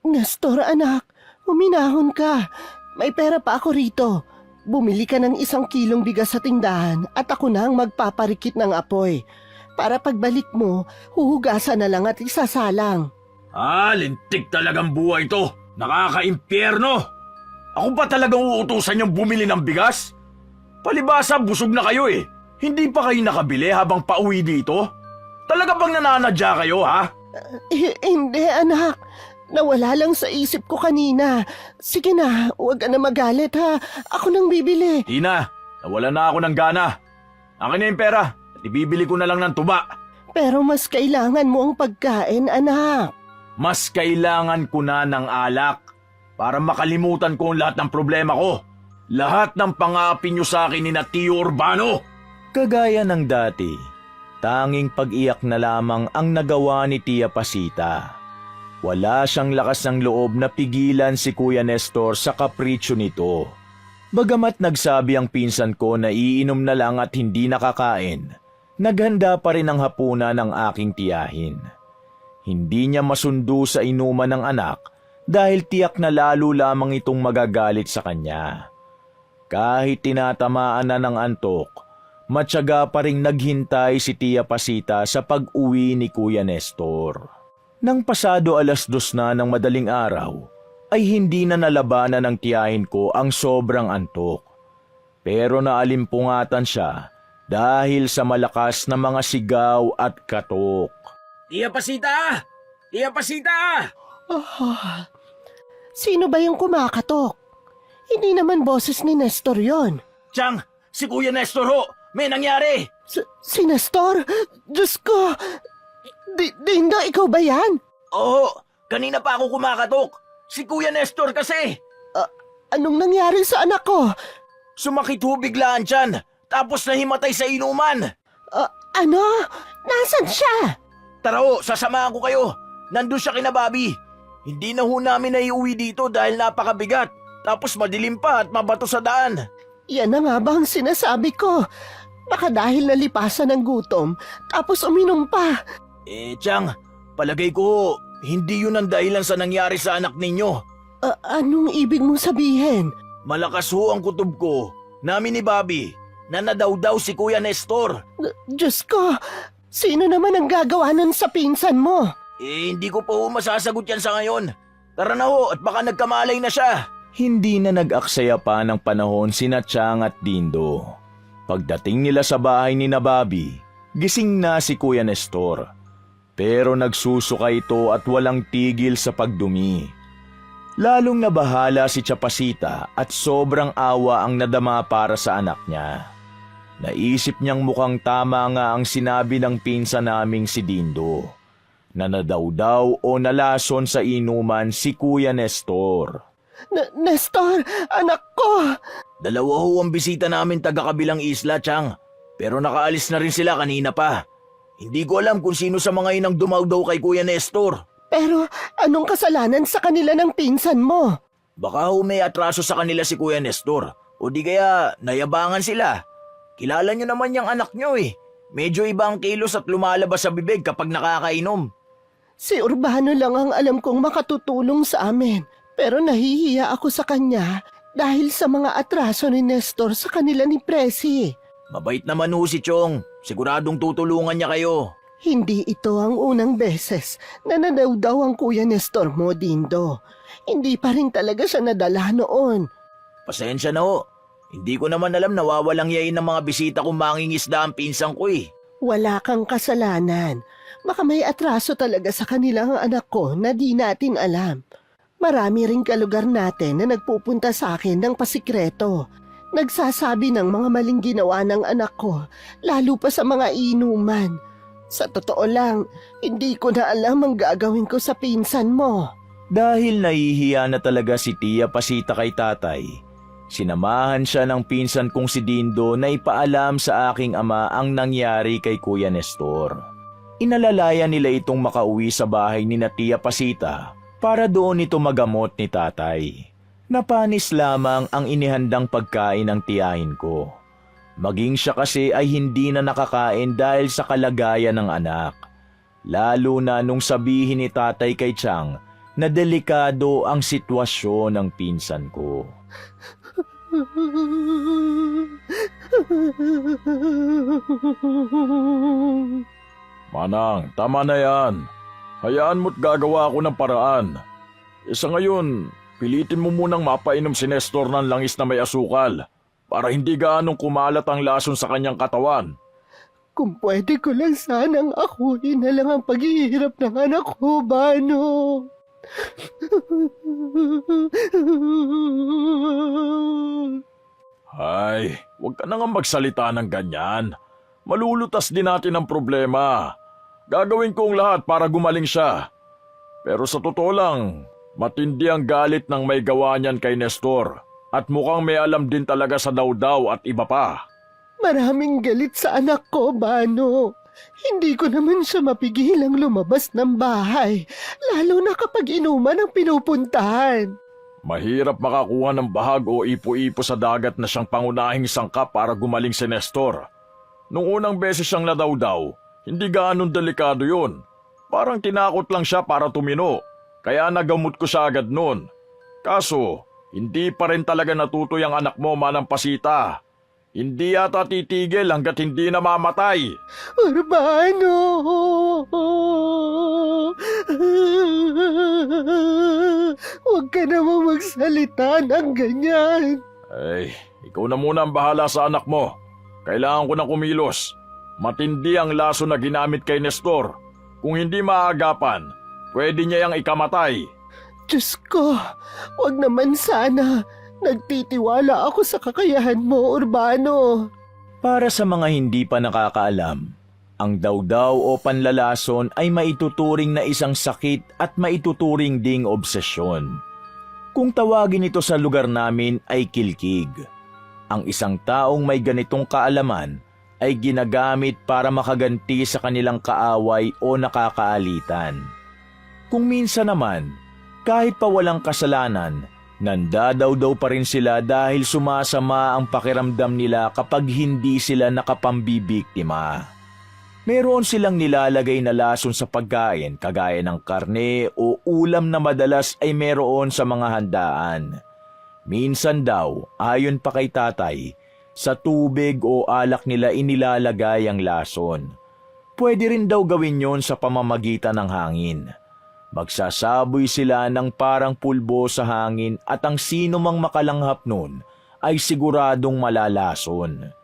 Nestor anak, huminahon ka. May pera pa ako rito. Bumili ka ng 1 kilong bigas sa tindahan at ako na ang magpaparikit ng apoy. Para pagbalik mo, huhugasan na lang at isasalang. Lintik talagang buhay to. Nakaka-impyerno. Ako ba talagang uutusan yung bumili ng bigas? Palibasa, busog na kayo eh. Hindi pa kayo nakabili habang pauwi dito? Talaga bang nananadya kayo, ha? Hindi anak. Nawala lang sa isip ko kanina. Sige na, huwag ka na magalit ha. Ako nang bibili. Tina, nawala na ako ng gana. Akin na yung pera at ibibili ko na lang ng tuba. Pero mas kailangan mo ang pagkain, anak. Mas kailangan ko na ng alak para makalimutan ko ang lahat ng problema ko. Lahat ng pangapi nyo sa akin ni na Tio Urbano. Kagaya ng dati, tanging pag-iyak na lamang ang nagawa ni Tia Pasita. Wala siyang lakas ng loob na pigilan si Kuya Nestor sa kapritsyo nito. Bagamat nagsabi ang pinsan ko na iinom na lang at hindi nakakain, naghanda pa rin ang hapunan ng aking tiyahin. Hindi niya masundo sa inuman ng anak dahil tiyak na lalo lamang itong magagalit sa kanya. Kahit tinatamaan na ng antok, matyaga pa ring naghintay si Tia Pasita sa pag-uwi ni Kuya Nestor. Nang pasado 2:00 na ng madaling araw, ay hindi na nalabanan ng tiyahin ko ang sobrang antok. Pero naalimpungatan siya dahil sa malakas na mga sigaw at katok. Tia Pasita! Tia Pasita! Sino ba yung kumakatok? Hindi naman boses ni Nestor yon. Chang, si Kuya Nestor ho! May nangyari! Si Nestor? Diyos ko! Dindo, ikaw ba yan? Oo, kanina pa ako kumakatok. Si Kuya Nestor kasi. Anong nangyari sa anak ko? Sumakit ho biglaan siyan, tapos nahimatay sa inuman. Ano? Nasaan siya? Tara ho, sasamahan ko kayo. Nandun siya kina Bobby. Hindi na ho namin naiuwi dito dahil napakabigat. Tapos madilim pa at mabato sa daan. Yan na nga ba ang sinasabi ko? Baka dahil nalipasan ng gutom, tapos uminom pa. Chang, palagay ko hindi yun ang dahilan sa nangyari sa anak ninyo. Anong ibig mong sabihin? Malakas ho ang kutob ko, namin ni Bobby, na nadawdaw si Kuya Nestor. Diyos ko, sino naman ang gagawa nun sa pinsan mo? Hindi ko pa ho masasagot yan sa ngayon. Tara na ho at baka nagkamalay na siya. Hindi na nag-aksaya pa ng panahon sina Chang at Dindo. Pagdating nila sa bahay ni na Bobby, gising na si Kuya Nestor. Pero nagsusuka ito at walang tigil sa pagdumi. Lalong nabahala si Chapasita at sobrang awa ang nadama para sa anak niya. Naisip niyang mukhang tama nga ang sinabi ng pinsan naming si Dindo, na nadawdaw o nalason sa inuman si Kuya Nestor. Nestor, anak ko! Dalawa ho ang bisita namin taga-kabilang isla, Chang. Pero nakaalis na rin sila kanina pa. Hindi ko alam kung sino sa mga inang dumawdaw kay Kuya Nestor. Pero anong kasalanan sa kanila ng pinsan mo? Baka ho may atraso sa kanila si Kuya Nestor. O di kaya nayabangan sila. Kilala nyo naman yung anak nyo eh. Medyo iba ang kilos at lumalabas sa bibig kapag nakakainom. Si Urbano lang ang alam kong makatutulong sa amin. Pero nahihiya ako sa kanya dahil sa mga atraso ni Nestor sa kanila ni Presi. Mabait naman ho si Chong. Siguradong tutulungan niya kayo. Hindi ito ang unang beses na nadawdaw ang Kuya Nestor mo, Dindo. Hindi pa rin talaga siya nadala noon. Pasensya na ho. Hindi ko naman alam na wawalang yain ng mga bisita kung mangingisda ang pinsang ko eh. Wala kang kasalanan. Baka may atraso talaga sa kanilang anak ko na di natin alam. Marami ring kalugar natin na nagpupunta sa akin ng pasikreto. Nagsasabi ng mga maling ginawa ng anak ko, lalo pa sa mga inuman. Sa totoo lang, hindi ko na alam ang gagawin ko sa pinsan mo. Dahil nahihiya na talaga si Tia Pasita kay tatay, sinamahan siya ng pinsan kong si Dindo na ipaalam sa aking ama ang nangyari kay Kuya Nestor. Inalalayan nila itong makauwi sa bahay ni na Tia Pasita para doon ito magamot ni tatay. Napanis lamang ang inihandang pagkain ng tiyahin ko. Maging siya kasi ay hindi na nakakain dahil sa kalagayan ng anak. Lalo na nung sabihin ni tatay kay Chang na delikado ang sitwasyon ng pinsan ko. Manang, tama na yan. Hayaan mo't gagawa ako ng paraan. Sa ngayon, pilitin mo munang mapainom si Nestor ng langis na may asukal para hindi gaanong kumalat ang lason sa kanyang katawan. Kung pwede ko lang sanang akuhin na lang ang paghihirap ng anak ko, Bano. Ay, huwag ka na nga magsalita ng ganyan. Malulutas din natin ang problema. Gagawin ko ang lahat para gumaling siya. Pero sa totoo lang, matindi ang galit ng may gawa niyan kay Nestor. At mukhang may alam din talaga sa dawdaw at iba pa. Maraming galit sa anak ko, Bano. Hindi ko naman siya mapigilang lumabas ng bahay, lalo na kapag inuman ang pinupuntahan. Mahirap makakuha ng bahag o ipo-ipo sa dagat na siyang pangunahing sangkap para gumaling si Nestor. Nung unang beses siyang nadawdaw, hindi gaanong delikado yun. Parang tinakot lang siya para tumino, kaya nagamot ko siya agad nun. Kaso, hindi pa rin talaga natutoy ang anak mo, Manang Pasita. Hindi yata titigil hanggat hindi namamatay. Urbano! Huwag ka naman magsalita ng ganyan. Ay, ikaw na muna ang bahala sa anak mo. Kailangan ko ng kumilos. Matindi ang laso na ginamit kay Nestor. Kung hindi maagapan, pwede niya yang ikamatay. Diyos ko, huwag naman sana. Nagtitiwala ako sa kakayahan mo, Urbano. Para sa mga hindi pa nakakaalam, ang dawdaw o panlalason ay maituturing na isang sakit at maituturing ding obsesyon. Kung tawagin ito sa lugar namin ay kilkig. Ang isang taong may ganitong kaalaman ay ginagamit para makaganti sa kanilang kaaway o nakakaalitan. Kung minsan naman, kahit pa walang kasalanan, nandadawdaw pa rin sila dahil sumasama ang pakiramdam nila kapag hindi sila nakapambibiktima. Meron silang nilalagay na lason sa pagkain kagaya ng karne o ulam na madalas ay meron sa mga handaan. Minsan daw, ayon pa kay tatay, sa tubig o alak nila inilalagay ang lason. Pwede rin daw gawin yon sa pamamagitan ng hangin. Magsasaboy sila ng parang pulbo sa hangin at ang sino mang makalanghap nun ay siguradong malalason.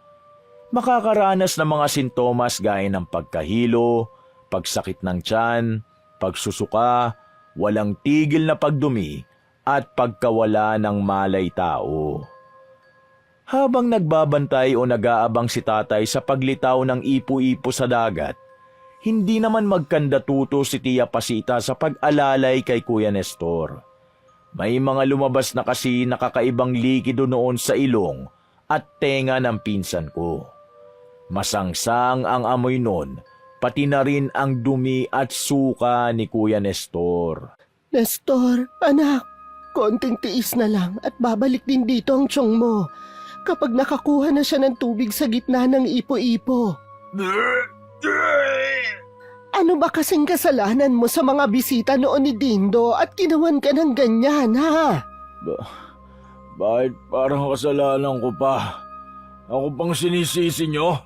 Makakaranas ng mga sintomas gaya ng pagkahilo, pagsakit ng tiyan, pagsusuka, walang tigil na pagdumi at pagkawala ng malay tao. Habang nagbabantay o nag-aabang si tatay sa paglitaw ng ipo-ipo sa dagat, hindi naman magkandatuto si Tia Pasita sa pag-alalay kay Kuya Nestor. May mga lumabas na kasi nakakaibang likido noon sa ilong at tenga ng pinsan ko. Masangsang ang amoy nun, pati na rin ang dumi at suka ni Kuya Nestor. Nestor, anak, konting tiis na lang at babalik din dito ang tiyong mo kapag nakakuha na siya ng tubig sa gitna ng ipo-ipo. Ano ba kasing kasalanan mo sa mga bisita noon ni Dindo at ginawan ka ng ganyan, ha? Bakit parang kasalanan ko pa? Ako pang sinisisi nyo?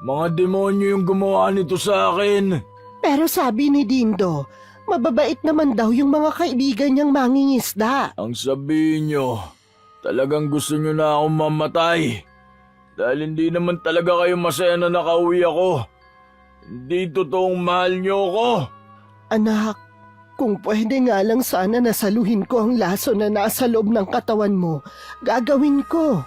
Mga demonyo yung gumawa nito sa akin. Pero sabi ni Dindo, mababait naman daw yung mga kaibigan niyang mangingisda. Ang sabihin nyo, talagang gusto nyo na akong mamatay. Dahil hindi naman talaga kayo masaya na nakauwi ako. Hindi totoong mahal nyo ako. Anak, kung pwede nga lang sana nasaluhin ko ang laso na nasa loob ng katawan mo, gagawin ko.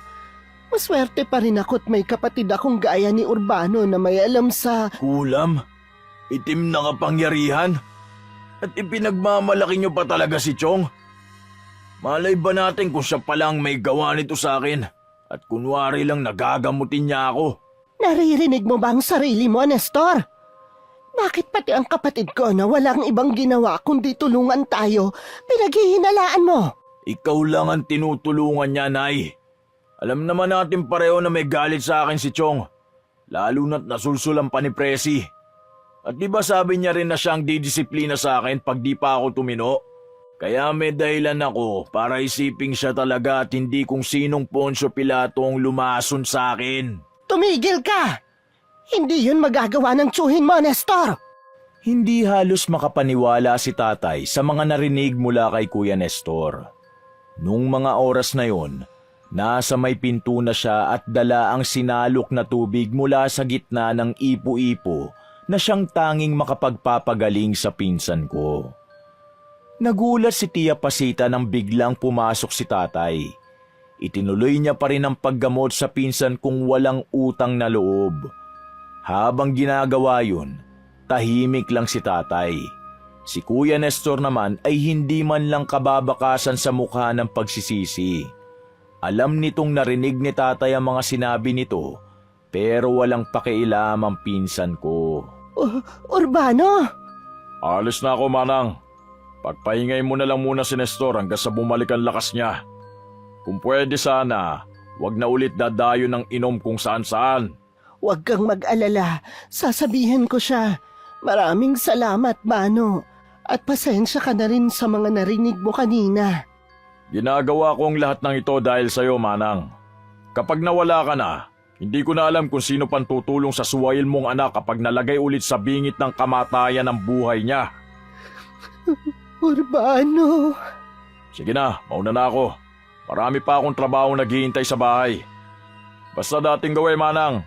Maswerte pa rin ako't may kapatid akong gaya ni Urbano na may alam sa... Kulam? Itim na kapangyarihan? At ipinagmamalaki nyo pa talaga si Chong? Malay ba natin kung siya palang may gawa nito sa akin at kunwari lang nagagamutin niya ako? Naririnig mo ba ang sarili mo, Nestor? Bakit pati ang kapatid ko na walang ibang ginawa kundi tulungan tayo, pinaghihinalaan mo? Ikaw lang ang tinutulungan niya, Nay. Alam naman natin pareho na may galit sa akin si Chong, lalo na't nasulsulan pa ni Presi. At di ba sabi niya rin na siyang didisiplina sa akin pag di pa ako tumino? Kaya may dahilan ako para isiping siya talaga at hindi kung sinong Poncio Pilato ang lumason sa akin. Tumigil ka! Hindi yun magagawa ng tsuhin mo, Nestor! Hindi halos makapaniwala si tatay sa mga narinig mula kay Kuya Nestor. Nung mga oras na yon, nasa may pinto na siya at dala ang sinalok na tubig mula sa gitna ng ipo-ipo na siyang tanging makapagpapagaling sa pinsan ko. Nagulat si Tia Pasita nang biglang pumasok si tatay. Itinuloy niya pa rin ang paggamot sa pinsan kung walang utang na loob. Habang ginagawa yun, tahimik lang si tatay. Si Kuya Nestor naman ay hindi man lang kababakasan sa mukha ng pagsisisi. Alam nitong narinig ni tatay ang mga sinabi nito, pero walang pakialam ang pinsan ko. Urbano! Alis na ako, Manang. Pagpahingay mo na lang muna si Nestor hanggang sa bumalik ang lakas niya. Kung pwede sana, wag na ulit dadayo ng inom kung saan-saan. Huwag kang mag-alala, sasabihin ko siya. Maraming salamat, Bano. At pasensya ka na rin sa mga narinig mo kanina. Ginagawa ko ang lahat ng ito dahil sa'yo, Manang. Kapag nawala ka na, hindi ko na alam kung sino pang tutulong sa suwail mong anak kapag nalagay ulit sa bingit ng kamatayan ng buhay niya. Urbano! Sige na, mauna na ako. Marami pa akong trabaho naghihintay sa bahay. Basta dating gawin, Manang.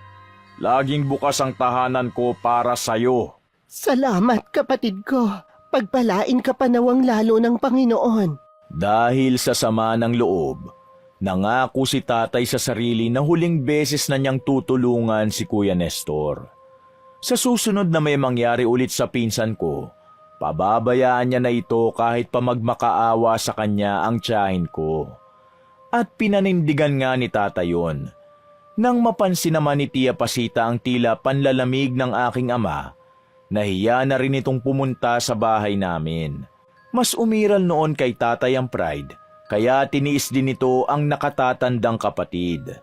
Laging bukas ang tahanan ko para sa'yo. Salamat, kapatid ko. Pagpalain ka pa nawang lalo ng Panginoon. Dahil sa sama ng loob, Nangako si tatay sa sarili na huling beses na niyang tutulungan si Kuya Nestor. Sa susunod na may mangyari ulit sa pinsan ko, pababayaan niya na ito kahit pa magmakaawa sa kanya ang tiyahin ko. At pinanindigan nga ni tatay yun. Nang mapansin naman ni Tia Pasita ang tila panlalamig ng aking ama, nahiya na rin itong pumunta sa bahay namin. Mas umiral noon kay tatay ang pride, kaya tiniis din ito ang nakatatandang kapatid.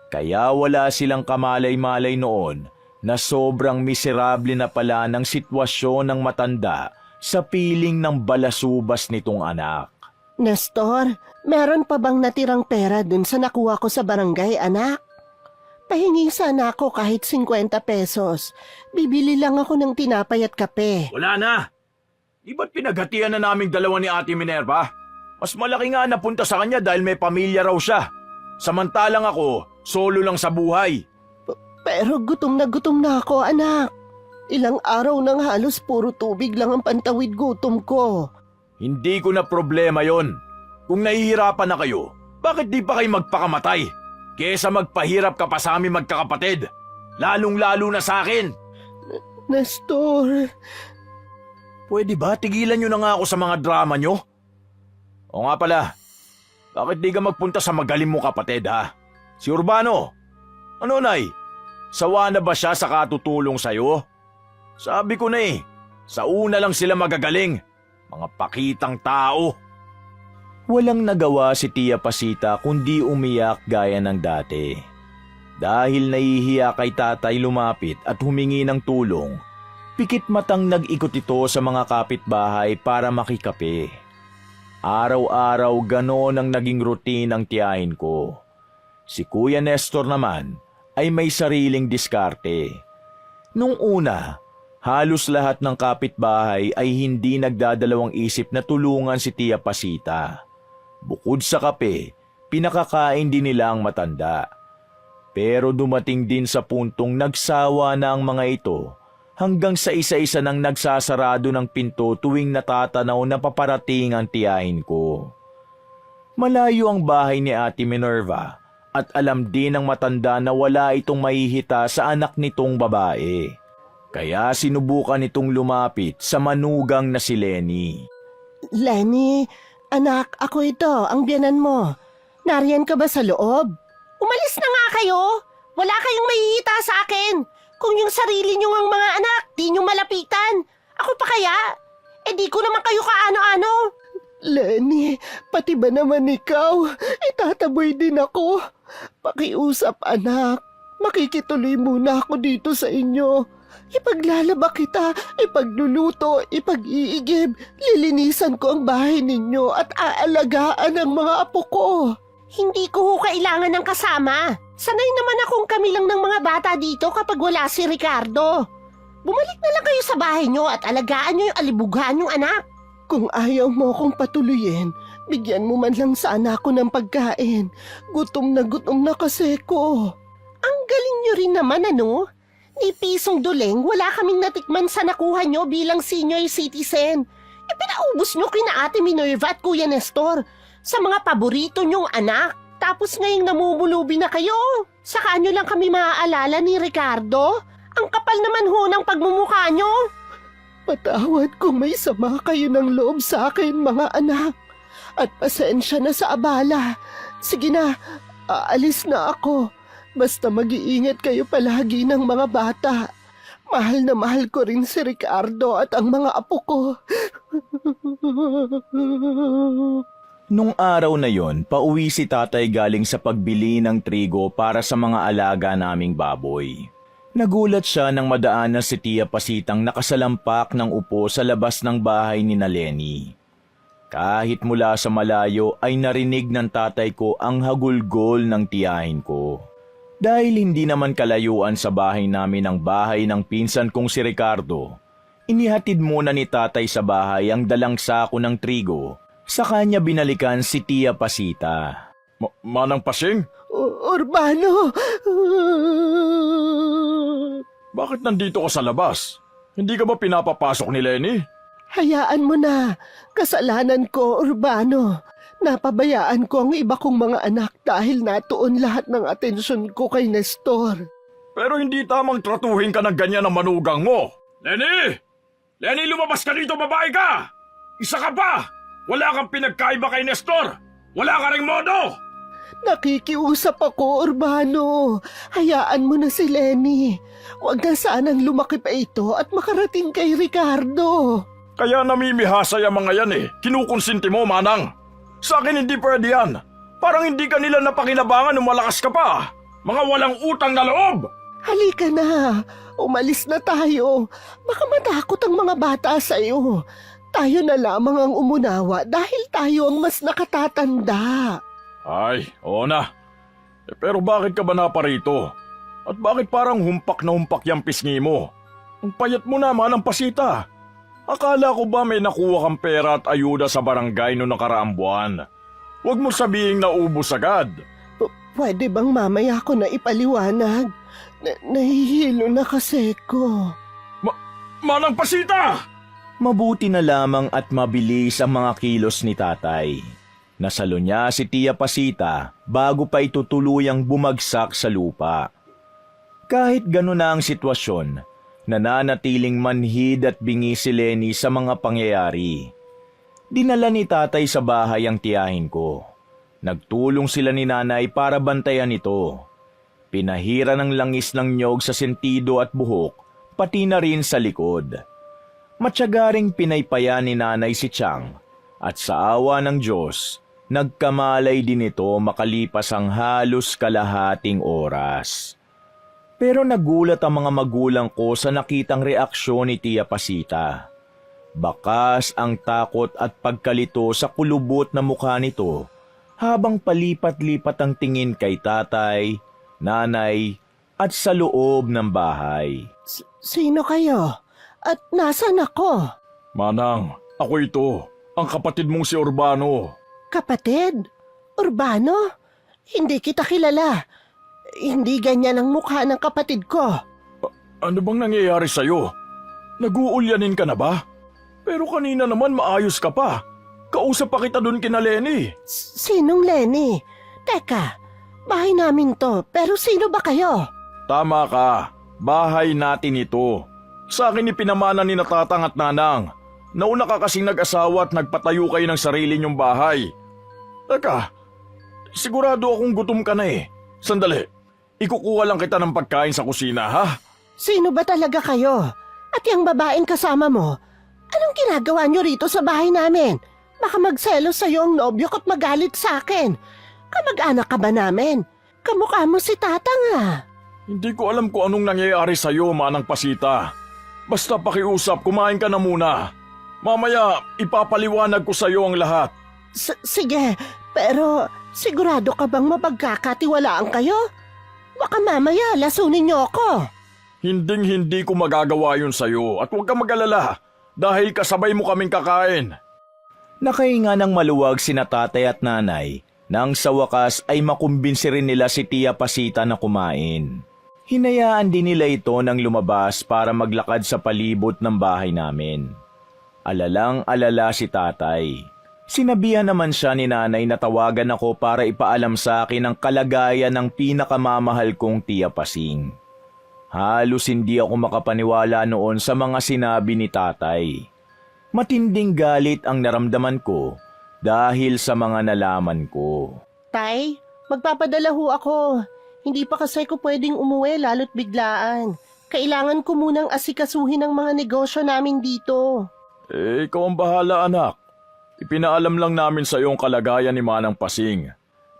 Kaya wala silang kamalay-malay noon na sobrang miserable na pala ng sitwasyon ng matanda sa piling ng balasubas nitong anak. Nestor, meron pa bang natirang pera dun sa nakuha ko sa barangay, anak? Pahingi sana ako kahit 50 pesos. Bibili lang ako ng tinapay at kape. Wala na! Di ba't pinaghatian na naming dalawa ni Ate Minerva? Mas malaki nga napunta sa kanya dahil may pamilya raw siya. Samantalang ako, solo lang sa buhay. Pero gutom na ako, anak. Ilang araw nang halos puro tubig lang ang pantawid gutom ko. Hindi ko na problema yon. Kung nahihirapan na kayo, bakit di pa kayo magpakamatay? Kesa magpahirap ka pa sa amin magkakapatid. Lalong-lalo na sa akin. Nestor, Pwede ba tigilan nyo na nga ako sa mga drama nyo? O nga pala, bakit di ka magpunta sa magaling mo kapatid ha? Si Urbano. Ano nay? Sawa na ba siya sa katutulong sa'yo? Sabi ko na sa una lang sila magagaling. Mga pakitang tao. Walang nagawa si Tia Pasita kundi umiyak gaya ng dati. Dahil nahihiya kay tatay lumapit at humingi ng tulong, pikit matang nag-ikot ito sa mga kapitbahay para makikape. Araw-araw ganon ang naging routine ng tiyahin ko. Si Kuya Nestor naman ay may sariling diskarte. Nung una, halos lahat ng kapitbahay ay hindi nagdadalawang isip na tulungan si Tia Pasita. Bukod sa kape, pinakakain din nila ang matanda. Pero dumating din sa puntong nagsawa na ang mga ito hanggang sa isa-isa nang nagsasarado ng pinto tuwing natatanaw na paparating ang tiyahin ko. Malayo ang bahay ni Ate Minerva at alam din ng matanda na wala itong mahihita sa anak nitong babae. Kaya sinubukan itong lumapit sa manugang na si Lenny. Lenny, anak, ako ito, ang biyanan mo. Nariyan ka ba sa loob? Umalis na nga kayo! Wala kayong mahihita sa akin! Kung yung sarili nyo ang mga anak, di nyo malapitan. Ako pa kaya? Eh di ko naman kayo kaano-ano. Lenny, pati ba naman ikaw? Itataboy din ako. Pakiusap anak, makikituloy muna ako dito sa inyo. Ipaglalaba kita, ipagluluto, ipag-iigib, lilinisan ko ang bahay ninyo at aalagaan ang mga apo ko. Hindi ko kailangan ng kasama. Sanay naman akong kami lang ng mga bata dito kapag wala si Ricardo. Bumalik na lang kayo sa bahay nyo at alagaan nyo yung alibughan yung anak. Kung ayaw mo akong patuloyin, bigyan mo man lang sana ako ng pagkain. Gutom na kasi ko. Ang galing nyo rin naman ano? Ni pisong duleng, wala kaming natikman sa nakuha nyo bilang senior citizen. E pinaubos nyo kina Ate Minerva at Kuya Nestor sa mga paborito nyong anak. Tapos ngayong namumulubi na kayo. Saka nyo lang kami maaalala ni Ricardo? Ang kapal naman ho ng pagmumukha nyo. Patawad kung may sama kayo ng loob sa akin mga anak. At pasensya na sa abala. Sige na, aalis na ako. Basta mag-iingat kayo palagi ng mga bata. Mahal na mahal ko rin si Ricardo at ang mga apo ko. Nung araw na yon, pauwi si tatay galing sa pagbili ng trigo para sa mga alaga naming baboy. Nagulat siya nang madaanan si Tia Pasitang nakasalampak ng upo sa labas ng bahay ni Lenny. Kahit mula sa malayo ay narinig ng tatay ko ang hagulgol ng tiyahin ko. Dahil hindi naman kalayuan sa bahay namin ang bahay ng pinsan kong si Ricardo, inihatid muna ni tatay sa bahay ang dalang sako ng trigo. Sa kanya binalikan si Tia Pasita. Manang Pasing? Urbano! Bakit nandito ka sa labas? Hindi ka ba pinapapasok ni Lenny? Hayaan mo na. Kasalanan ko, Urbano. Napabayaan ko ang iba kong mga anak dahil natuon lahat ng atensyon ko kay Nestor. Pero hindi tamang tratuhin ka ng ganyan ng manugang mo. Lenny! Lenny, lumabas ka dito, babae ka! Isa ka pa! Wala kang pinagkaiba kay Nestor! Wala ka ring modo! Nakikiusap ako, Urbano. Hayaan mo na si Lenny. Huwag na sanang lumaki pa ito at makarating kay Ricardo. Kaya namimihasa yung mga yan Kinukonsinti mo, Manang. Sa akin hindi pwede yan. Parang hindi ka nila napakinabangan nung malakas ka pa. Mga walang utang na loob! Halika na. Umalis na tayo. Baka matakot ang mga bata sa'yo. Tayo na lamang ang umunawa dahil tayo ang mas nakatatanda. Ay, oo na. Pero bakit ka ba naparito? At bakit parang humpak na humpak yung pisngi mo? Ang payat mo naman ang pasita. Akala ko ba may nakuha kang pera at ayuda sa barangay noong nakaraang buwan? Huwag mo sabihing naubos agad. Pwede bang mamaya ko na ipaliwanag? Nahihilo na kasi ko. Manang pasita! Mabuti na lamang at mabilis ang mga kilos ni tatay. Nasalo niya si Tia Pasita bago pa ito tuluyang bumagsak sa lupa. Kahit gano'n na ang sitwasyon, nananatiling manhid at bingi si Lenny sa mga pangyayari. Dinala ni tatay sa bahay ang tiyahin ko. Nagtulong sila ni nanay para bantayan ito. Pinahira ng langis ng nyog sa sentido at buhok, pati na rin sa likod. Matsyagaring pinaypaya ni nanay si Chang at sa awa ng Diyos, nagkamalay din ito makalipas ang halos kalahating oras. Pero nagulat ang mga magulang ko sa nakitang reaksyon ni Tia Pasita. Bakas ang takot at pagkalito sa kulubot na mukha nito habang palipat-lipat ang tingin kay tatay, nanay at sa loob ng bahay. Sino kayo? At nasan ako? Manang, ako ito, ang kapatid mong si Urbano. Kapatid? Urbano? Hindi kita kilala. Hindi ganyan ang mukha ng kapatid ko. Ano bang nangyayari sa'yo? Nag-uulyanin ka na ba? Pero kanina naman maayos ka pa. Kausap pa kita dun kina Lenny. Sinong Lenny? Teka, bahay namin to, pero sino ba kayo? Tama ka, bahay natin ito. Sa akin ipinamana ni Natatang at Nanang. Nauna ka kasing nag-asawa at nagpatayo kayo ng sarili niyong bahay. Teka, sigurado akong gutom ka na Sandali, ikukuha lang kita ng pagkain sa kusina, ha? Sino ba talaga kayo? At yung babaeng kasama mo, anong ginagawa niyo rito sa bahay namin? Baka magselos sa'yo ang nobyo ko't magalit sa akin. Kamag-anak ka ba namin? Kamukha mo si Tatang Hindi ko alam kung anong nangyayari sa'yo, Manang Pasita. Basta pakiusap, kumain ka na muna. Mamaya, ipapaliwanag ko sa'yo ang lahat. Sige, pero sigurado ka bang mapagkakatiwalaan kayo? Baka mamaya lasunin niyo ako. Hinding-hindi ko magagawa yun sa'yo at huwag kang mag-alala dahil kasabay mo kaming kakain. Nakahinga ng maluwag sina tatay at nanay nang sa wakas ay makumbinsi rin nila si Tia Pasita na kumain. Hinayaan din nila ito nang lumabas para maglakad sa palibot ng bahay namin. Alalang-alala si tatay. Sinabihan naman siya ni nanay na tawagan ako para ipaalam sa akin ang kalagayan ng pinakamamahal kong Tia Pasing. Halos hindi ako makapaniwala noon sa mga sinabi ni tatay. Matinding galit ang naramdaman ko dahil sa mga nalaman ko. Tay, magpapadala ho ako. Hindi pa kasi ko pwedeng umuwi lalo't biglaan. Kailangan ko munang asikasuhin ang mga negosyo namin dito. Ikaw ang bahala, anak. Ipinaalam lang namin sa iyo ang kalagayan ni Manang Pasing.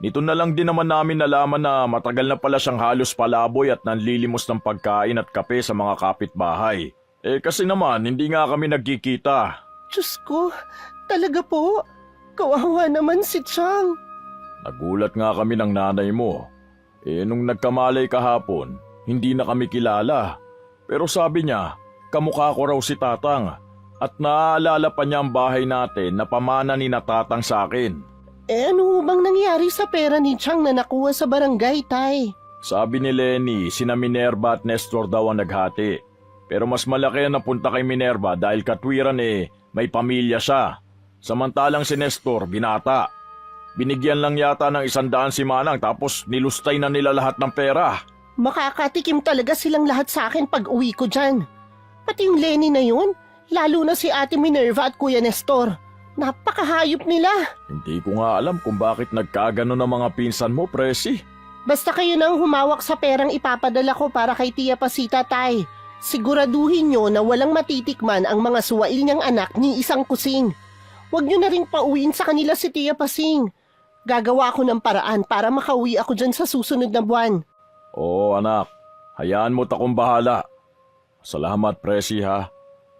Nito na lang din naman namin nalaman na matagal na pala siyang halos palaboy at nanlilimos ng pagkain at kape sa mga kapitbahay. Kasi naman, hindi nga kami nagkikita. Diyos ko, talaga po? Kawawa naman si Chang. Nagulat nga kami ng nanay mo. Nung nagkamalay kahapon, hindi na kami kilala. Pero sabi niya, kamukha ko raw si Tatang. At naaalala pa niya ang bahay natin na pamana ni Natatang sa akin. Ano bang nangyari sa pera ni Chang na nakuha sa barangay, Tay? Sabi ni Lenny, sina Minerva at Nestor daw ang naghati. Pero mas malaki ang napunta kay Minerva dahil katwiran may pamilya siya. Samantalang si Nestor, binata. Binigyan lang yata ng 100 si Manang tapos nilustay na nila lahat ng pera. Makakatikim talaga silang lahat sa akin pag uwi ko dyan. Pati yung Lenny na yun, lalo na si Ate Minerva at Kuya Nestor. Napakahayop nila. Hindi ko nga alam kung bakit nagkagano ng mga pinsan mo, Presi. Basta kayo nang humawak sa perang ipapadala ko para kay Tia Pasita, Tay. Siguraduhin nyo na walang matitikman ang mga suwail niyang anak ni isang kusing. Huwag nyo na rin pauwiin sa kanila si Tia Pasing. Gagawa ako ng paraan para makauwi ako dyan sa susunod na buwan. Oo, anak. Hayaan mo't akong bahala. Salamat, Presi, ha.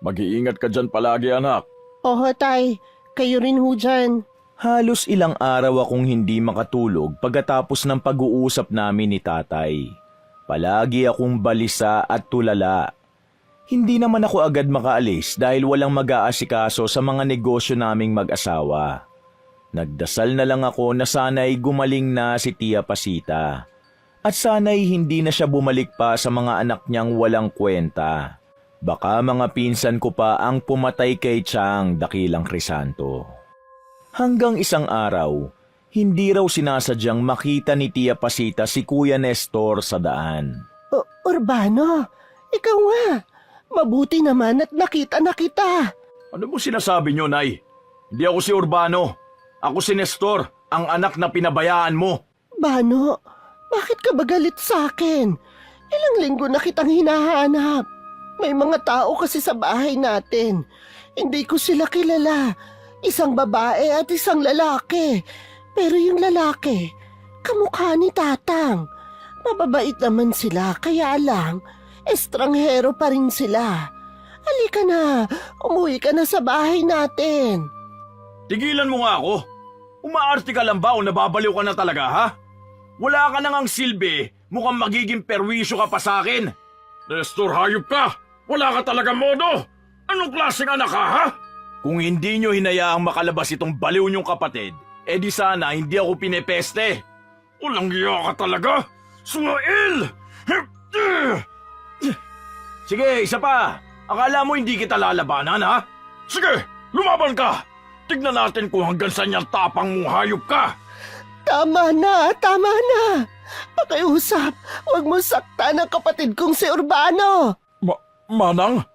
Mag-iingat ka dyan palagi, anak. Oho, Tay. Kayo rin ho dyan. Halos ilang araw akong hindi makatulog pagkatapos ng pag-uusap namin ni tatay. Palagi akong balisa at tulala. Hindi naman ako agad makaalis dahil walang mag-aasikaso sa mga negosyo naming mag-asawa. Nagdasal na lang ako na sana'y gumaling na si Tia Pasita. At sana'y hindi na siya bumalik pa sa mga anak niyang walang kwenta. Baka mga pinsan ko pa ang pumatay kay Chang Dakilang Crisanto. Hanggang isang araw, hindi raw sinasadyang makita ni Tia Pasita si Kuya Nestor sa daan. Urbano, ikaw nga. Mabuti naman at nakita na kita. Ano mo sinasabi niyo, Nay? Hindi ako si Urbano. Ako si Nestor, ang anak na pinabayaan mo. Bano, bakit ka ba galit sa akin? Ilang linggo na kitang hinahanap. May mga tao kasi sa bahay natin. Hindi ko sila kilala. Isang babae at isang lalaki. Pero yung lalaki, kamukha ni Tatang. Mababait naman sila, kaya lang, estranghero pa rin sila. Halika na, umuwi ka na sa bahay natin. Tigilan mo nga ako. Umaarte ka lang ba o nababaliw ka na talaga, ha? Wala ka nang ang silbi, mukhang magiging perwisyo ka pa sa akin. Nestor, hayop ka! Wala ka talaga modo! Anong klaseng anak ka, ha? Kung hindi nyo hinayaang makalabas itong baliw nyong kapatid, di sana hindi ako pinepeste. Walang iya ka talaga! Sumail! Sige, isa pa! Akala mo hindi kita lalabanan, ha? Sige, lumaban ka! Tignan natin kung hanggang saan yung tapang mong hayop ka! Tama na, tama na. Pakiusap, huwag mo saktan ang kapatid kong si Urbano. Manang?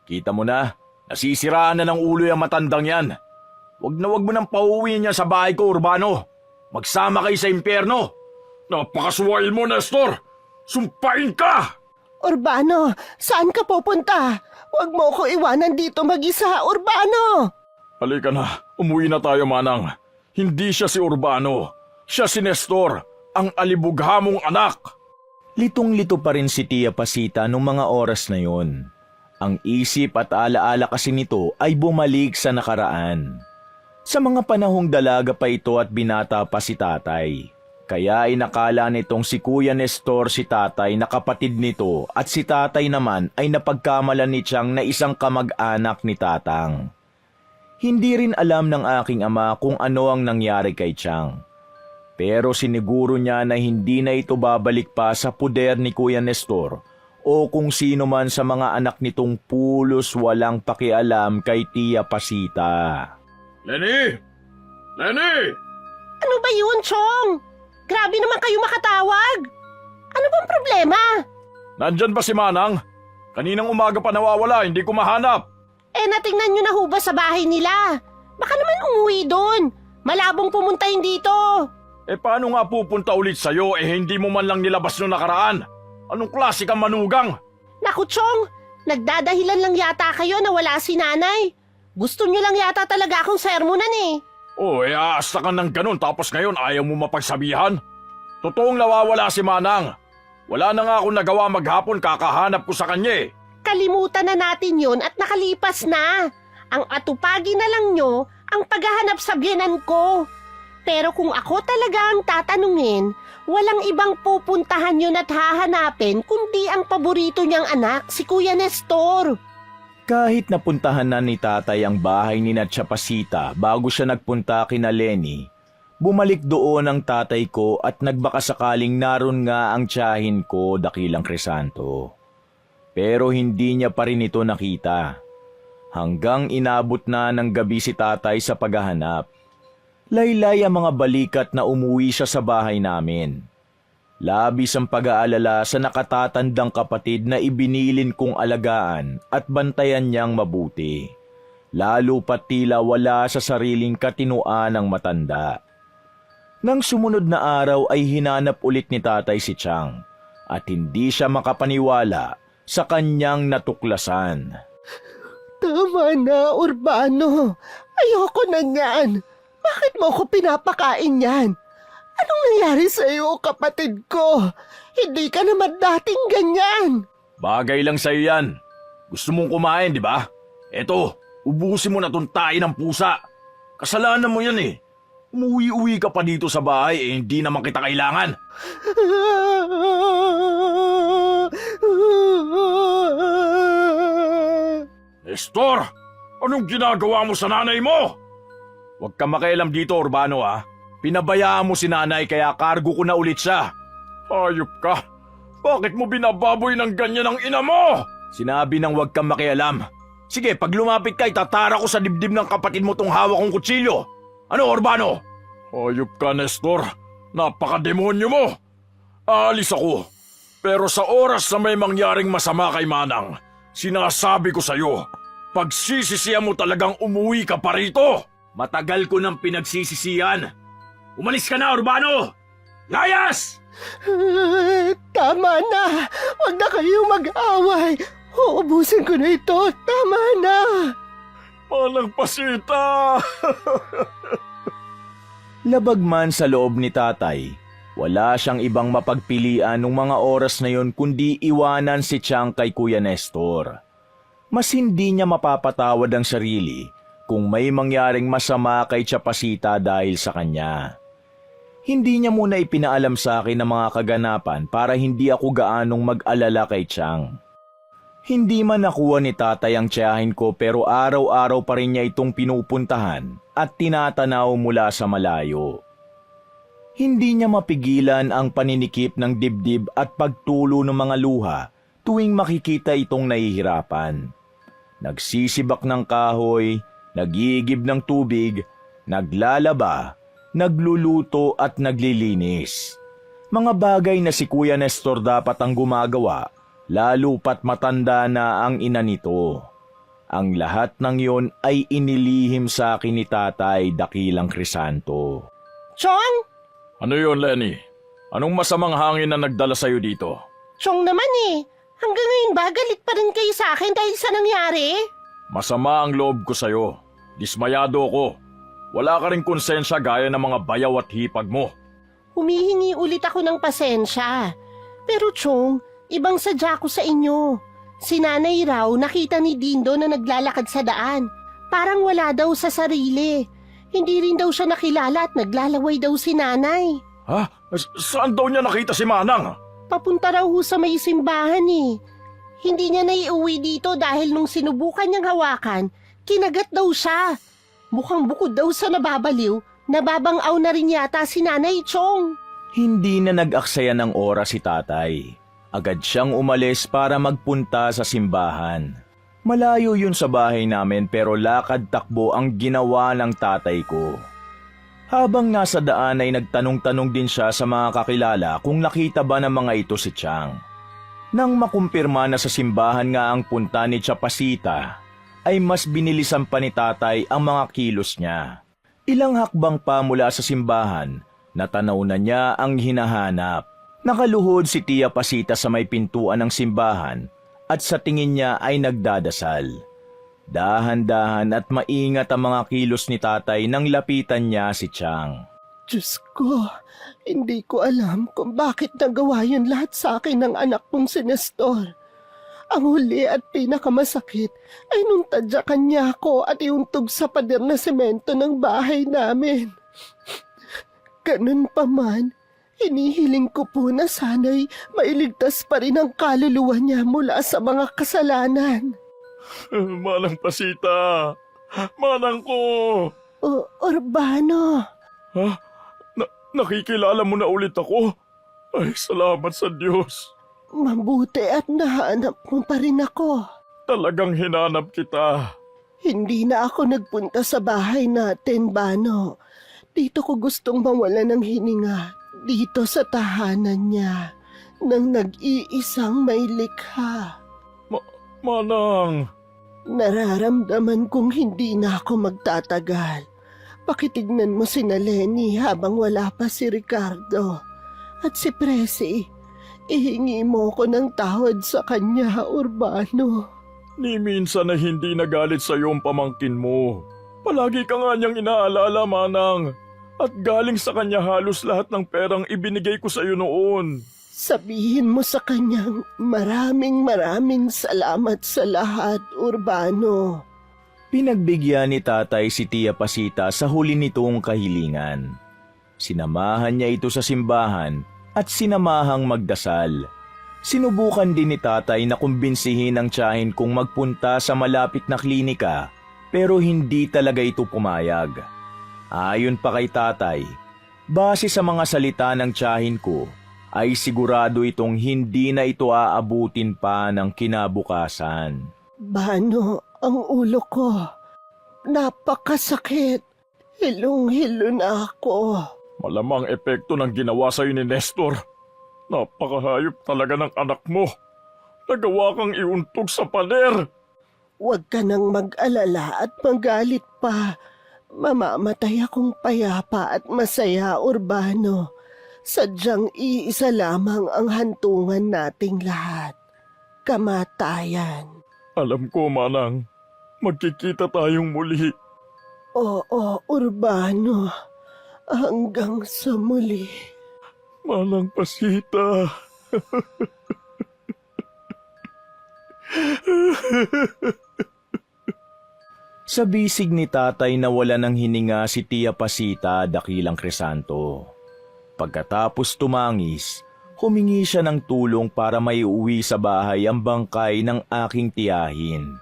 Kita mo na, nasisiraan na ng ulo yung matandang yan. Wag mo nang pauwiin niya sa bahay ko, Urbano. Magsama kayo sa impyerno. Napakasuwail mo, Nestor. Sumpain ka! Urbano, saan ka pupunta? Huwag mo ko iwanan dito mag-isa, Urbano. Halika na, umuwi na tayo, Manang. Hindi siya si Urbano. Siya si Nestor, ang alibughamong anak. Litong-lito pa rin si Tia Pasita nung mga oras na yon. Ang isip at alaala kasi nito ay bumalik sa nakaraan. Sa mga panahong dalaga pa ito at binata pa si tatay. Kaya inakala nitong si Kuya Nestor si tatay na kapatid nito at si tatay naman ay napagkamalan ni Chang na isang kamag-anak ni Tatang. Hindi rin alam ng aking ama kung ano ang nangyari kay Chang. Pero siniguro niya na hindi na ito babalik pa sa puder ni Kuya Nestor o kung sino man sa mga anak nitong pulos walang pakialam kay Tia Pasita. Lenny! Lenny! Ano ba yun, Chong? Grabe naman kayo makatawag. Ano bang problema? Nandyan ba si Manang? Kaninang umaga pa nawawala, hindi ko mahanap. Natingnan nyo na ho ba sa bahay nila? Baka naman umuwi doon. Malabong pumuntahin dito. Paano nga pupunta ulit sa'yo hindi mo man lang nilabas nung nakaraan? Anong klase kang manugang? Naku, Chong, nagdadahilan lang yata kayo na wala si nanay. Gusto nyo lang yata talaga akong sermonan eh. Aasta ka ng ganun tapos ngayon ayaw mo mapagsabihan? Totoong nawawala si Manang. Wala na nga akong nagawa maghapon kakahanap ko sa kanya eh. Kalimutan na natin yon at nakalipas na. Ang atupagi na lang nyo ang paghahanap sa biyenan ko. Pero kung ako talaga ang tatanungin, walang ibang pupuntahan yun at hahanapin kundi ang paborito niyang anak, si Kuya Nestor. Kahit napuntahan na ni tatay ang bahay ni Tia Pasita bago siya nagpunta kina Lenny, bumalik doon ang tatay ko at nagbakasakaling naroon nga ang tiyahin ko, Dakilang Crisanto. Pero hindi niya pa rin ito nakita. Hanggang inabot na ng gabi si tatay sa paghahanap. Laylay ang mga balikat na umuwi siya sa bahay namin. Labis ang pag-aalala sa nakatatandang kapatid na ibinilin kong alagaan at bantayan niyang mabuti. Lalo pat tila wala sa sariling katinuan ng matanda. Nang sumunod na araw ay hinanap ulit ni tatay si Chang at hindi siya makapaniwala sa kanyang natuklasan. Tama na, Urbano. Ayoko na niyan. Bakit mo ako pinapakain yan? Anong nangyari sa iyo, kapatid ko? Hindi ka naman dating ganyan. Bagay lang sa'yo yan. Gusto mong kumain, di ba? Eto, ubusin mo na tong tae ng pusa. Kasalanan mo yan eh. Umuwi-uwi ka pa dito sa bahay eh hindi naman kita kailangan. Nestor! Anong ginagawa mo sa nanay mo? Huwag ka makialam dito, Urbano ah. Pinabayaan mo si nanay kaya kargo ko na ulit siya. Hayop ka! Bakit mo binababoy ng ganyan ang ina mo? Sinabi nang huwag kang makialam. Sige, pag lumapit ka, itatara ko sa dibdib ng kapatid mo tong hawak kong kutsilyo. Ano, Urbano? Hayop ka, Nestor. Napakademonyo mo. Aalis ako. Pero sa oras na may mangyaring masama kay Manang, sinasabi ko sa'yo, pagsisisihan mo talagang umuwi ka pa rito. Matagal ko nang pinagsisisihan. Umalis ka na, Urbano! Layas! Tama na! Huwag na kayong mag-away! Uubusin ko na ito! Tama na! Manang Pasita! Labag man sa loob ni tatay, wala siyang ibang mapagpilian nung mga oras na yon kundi iwanan si Chang kay Kuya Nestor. Mas hindi niya mapapatawad ang sarili kung may mangyaring masama kay Chapasita dahil sa kanya. Hindi niya muna ipinaalam sa akin ang mga kaganapan para hindi ako gaanong mag-alala kay Chang. Hindi man nakuha ni tatay ang tiyahin ko pero araw-araw pa rin niya itong pinupuntahan at tinatanaw mula sa malayo. Hindi niya mapigilan ang paninikip ng dibdib at pagtulo ng mga luha tuwing makikita itong nahihirapan. Nagsisibak ng kahoy, nag-iigib ng tubig, naglalaba, nagluluto at naglilinis. Mga bagay na si Kuya Nestor dapat ang gumagawa, lalo pat matanda na ang ina nito. Ang lahat ng yon ay inilihim sa akin ni tatay Dakilang Crisanto. Chong! Ano yun, Lenny? Anong masamang hangin na nagdala sa'yo dito? Chong naman eh! Hanggang ngayon ba galit pa rin kayo sa akin dahil sa nangyari? Masama ang loob ko sa'yo. Dismayado ako. Wala ka rin konsensya gaya ng mga bayaw at hipag mo. Humihingi ulit ako ng pasensya. Pero Chong, ibang sadya ko sa inyo. Si nanay raw nakita ni Dindo na naglalakad sa daan. Parang wala daw sa sarili. Hindi rin daw siya nakilala at naglalaway daw si nanay. Ha? Saan daw niya nakita si Manang? Papunta raw ho sa may simbahan eh. Hindi niya naiuwi dito dahil nung sinubukan niyang hawakan, kinagat daw siya. Mukhang bukod daw sa nababaliw, nababangaw na rin yata si Nanay Chong. Hindi na nag-aksaya ng oras si tatay. Agad siyang umalis para magpunta sa simbahan. Malayo yun sa bahay namin pero lakad-takbo ang ginawa ng tatay ko. Habang nasa daan ay nagtanong-tanong din siya sa mga kakilala kung nakita ba ng mga ito si Chang. Nang makumpirma na sa simbahan nga ang punta ni Chapasita, ay mas binilisan pa ni tatay ang mga kilos niya. Ilang hakbang pa mula sa simbahan, natanaw na niya ang hinahanap. Nakaluhod si Tia Pasita sa may pintuan ng simbahan at sa tingin niya ay nagdadasal. Dahan-dahan at maingat ang mga kilos ni tatay nang lapitan niya si Chang. Diyos ko, hindi ko alam kung bakit nagawa yun lahat sa akin ng anak kong si Nestor. Ang huli at pinakamasakit ay nung tadyakan niya ako at iuntog sa pader na semento ng bahay namin. Ganun pa man, hinihiling ko po na sana'y mailigtas pa rin ang kaluluwa niya mula sa mga kasalanan. Manang Pasita! Manang ko! Urbano! Ha? Nakikilala mo na ulit ako? Ay, salamat sa Diyos. Mabuti at nahanap mo pa rin ako. Talagang hinanap kita. Hindi na ako nagpunta sa bahay natin, Bano. Dito ko gustong mawala ng hininga. Dito sa tahanan niya. Nang nag-iisang may likha. Manang! Nararamdaman kong hindi na ako magtatagal. Pakitignan mo si Lenny habang wala pa si Ricardo. At si Presi, ihingi mo ko ng tawad sa kanya, Urbano. Ni minsan na hindi nagalit sa iyo ang pamangkin mo. Palagi ka nga niyang inaalala, Manang. At galing sa kanya halos lahat ng perang ibinigay ko sa iyo noon. Sabihin mo sa kanyang maraming salamat sa lahat, Urbano. Pinagbigyan ni tatay si Tia Pasita sa huli nitong kahilingan. Sinamahan niya ito sa simbahan at sinamahang magdasal. Sinubukan din ni tatay na kumbinsihin ang tiyahin kong magpunta sa malapit na klinika pero hindi talaga ito pumayag. Ayon pa kay tatay, base sa mga salita ng tiyahin ko, ay sigurado itong hindi na ito aabutin pa ng kinabukasan. Bano, ang ulo ko. Napakasakit. Hilong-hilo na ako. Malamang epekto ng ginawa sa iyo ni Nestor. Napakahayop talaga ng anak mo. Nagawa kang iuntog sa pader. Huwag ka nang mag-alala at magalit pa. Mamamatay akong payapa at masaya, Urbano. Sadyang iisa lamang ang hantungan nating lahat. Kamatayan. Alam ko, Manang. Magkikita tayong muli. Oo, Urbano. Hanggang sa muli. Manang Pasita. Sa bisig ni tatay na wala ng hininga si Tia Pasita, dakilang Crisanto. Pagkatapos tumangis, humingi siya ng tulong para maiuwi sa bahay ang bangkay ng aking tiyahin.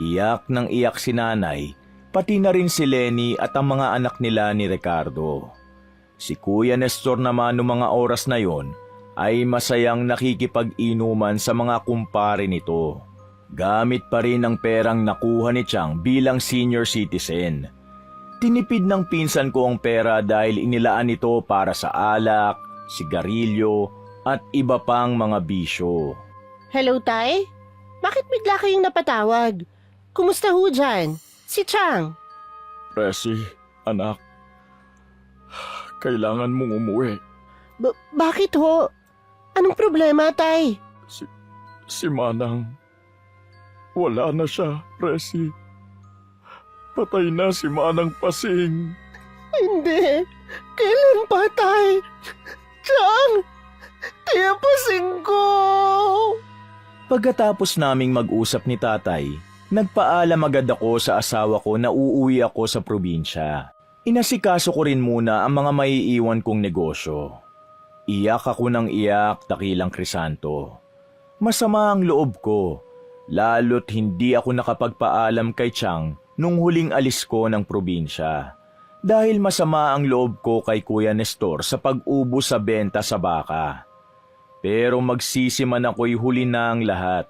Iyak ng iyak si nanay, pati na rin si Lenny at ang mga anak nila ni Ricardo. Si Kuya Nestor naman noong mga oras na yon ay masayang nakikipag-inuman sa mga kumpare nito. Gamit pa rin ang perang nakuha ni Chang bilang senior citizen. Tinipid ng pinsan ko ang pera dahil inilaan ito para sa alak, sigarilyo at iba pang mga bisyo. Hello, Tay? Bakit bigla kayong napatawag? Kumusta ho dyan? Si Chang? Presi, anak. Kailangan mong umuwi. Bakit ho? Anong problema, Tay? Si Manang. Wala na siya, Presi. Patay na si Manang Pasing. Hindi. Kailan pa, Tay? Chang! Tiyapasing ko! Pagkatapos naming mag-usap ni tatay, nagpaalam agad ako sa asawa ko na uuwi ako sa probinsya. Inasikaso ko rin muna ang mga maiiwan kong negosyo. Iyak ako ng iyak, dakilang Crisanto. Masama ang loob ko, lalo't hindi ako nakapagpaalam kay Chang nung huling alis ko ng probinsya. Dahil masama ang loob ko kay Kuya Nestor sa pag-ubos sa benta sa baka. Pero magsisi man ako'y huli na ang lahat.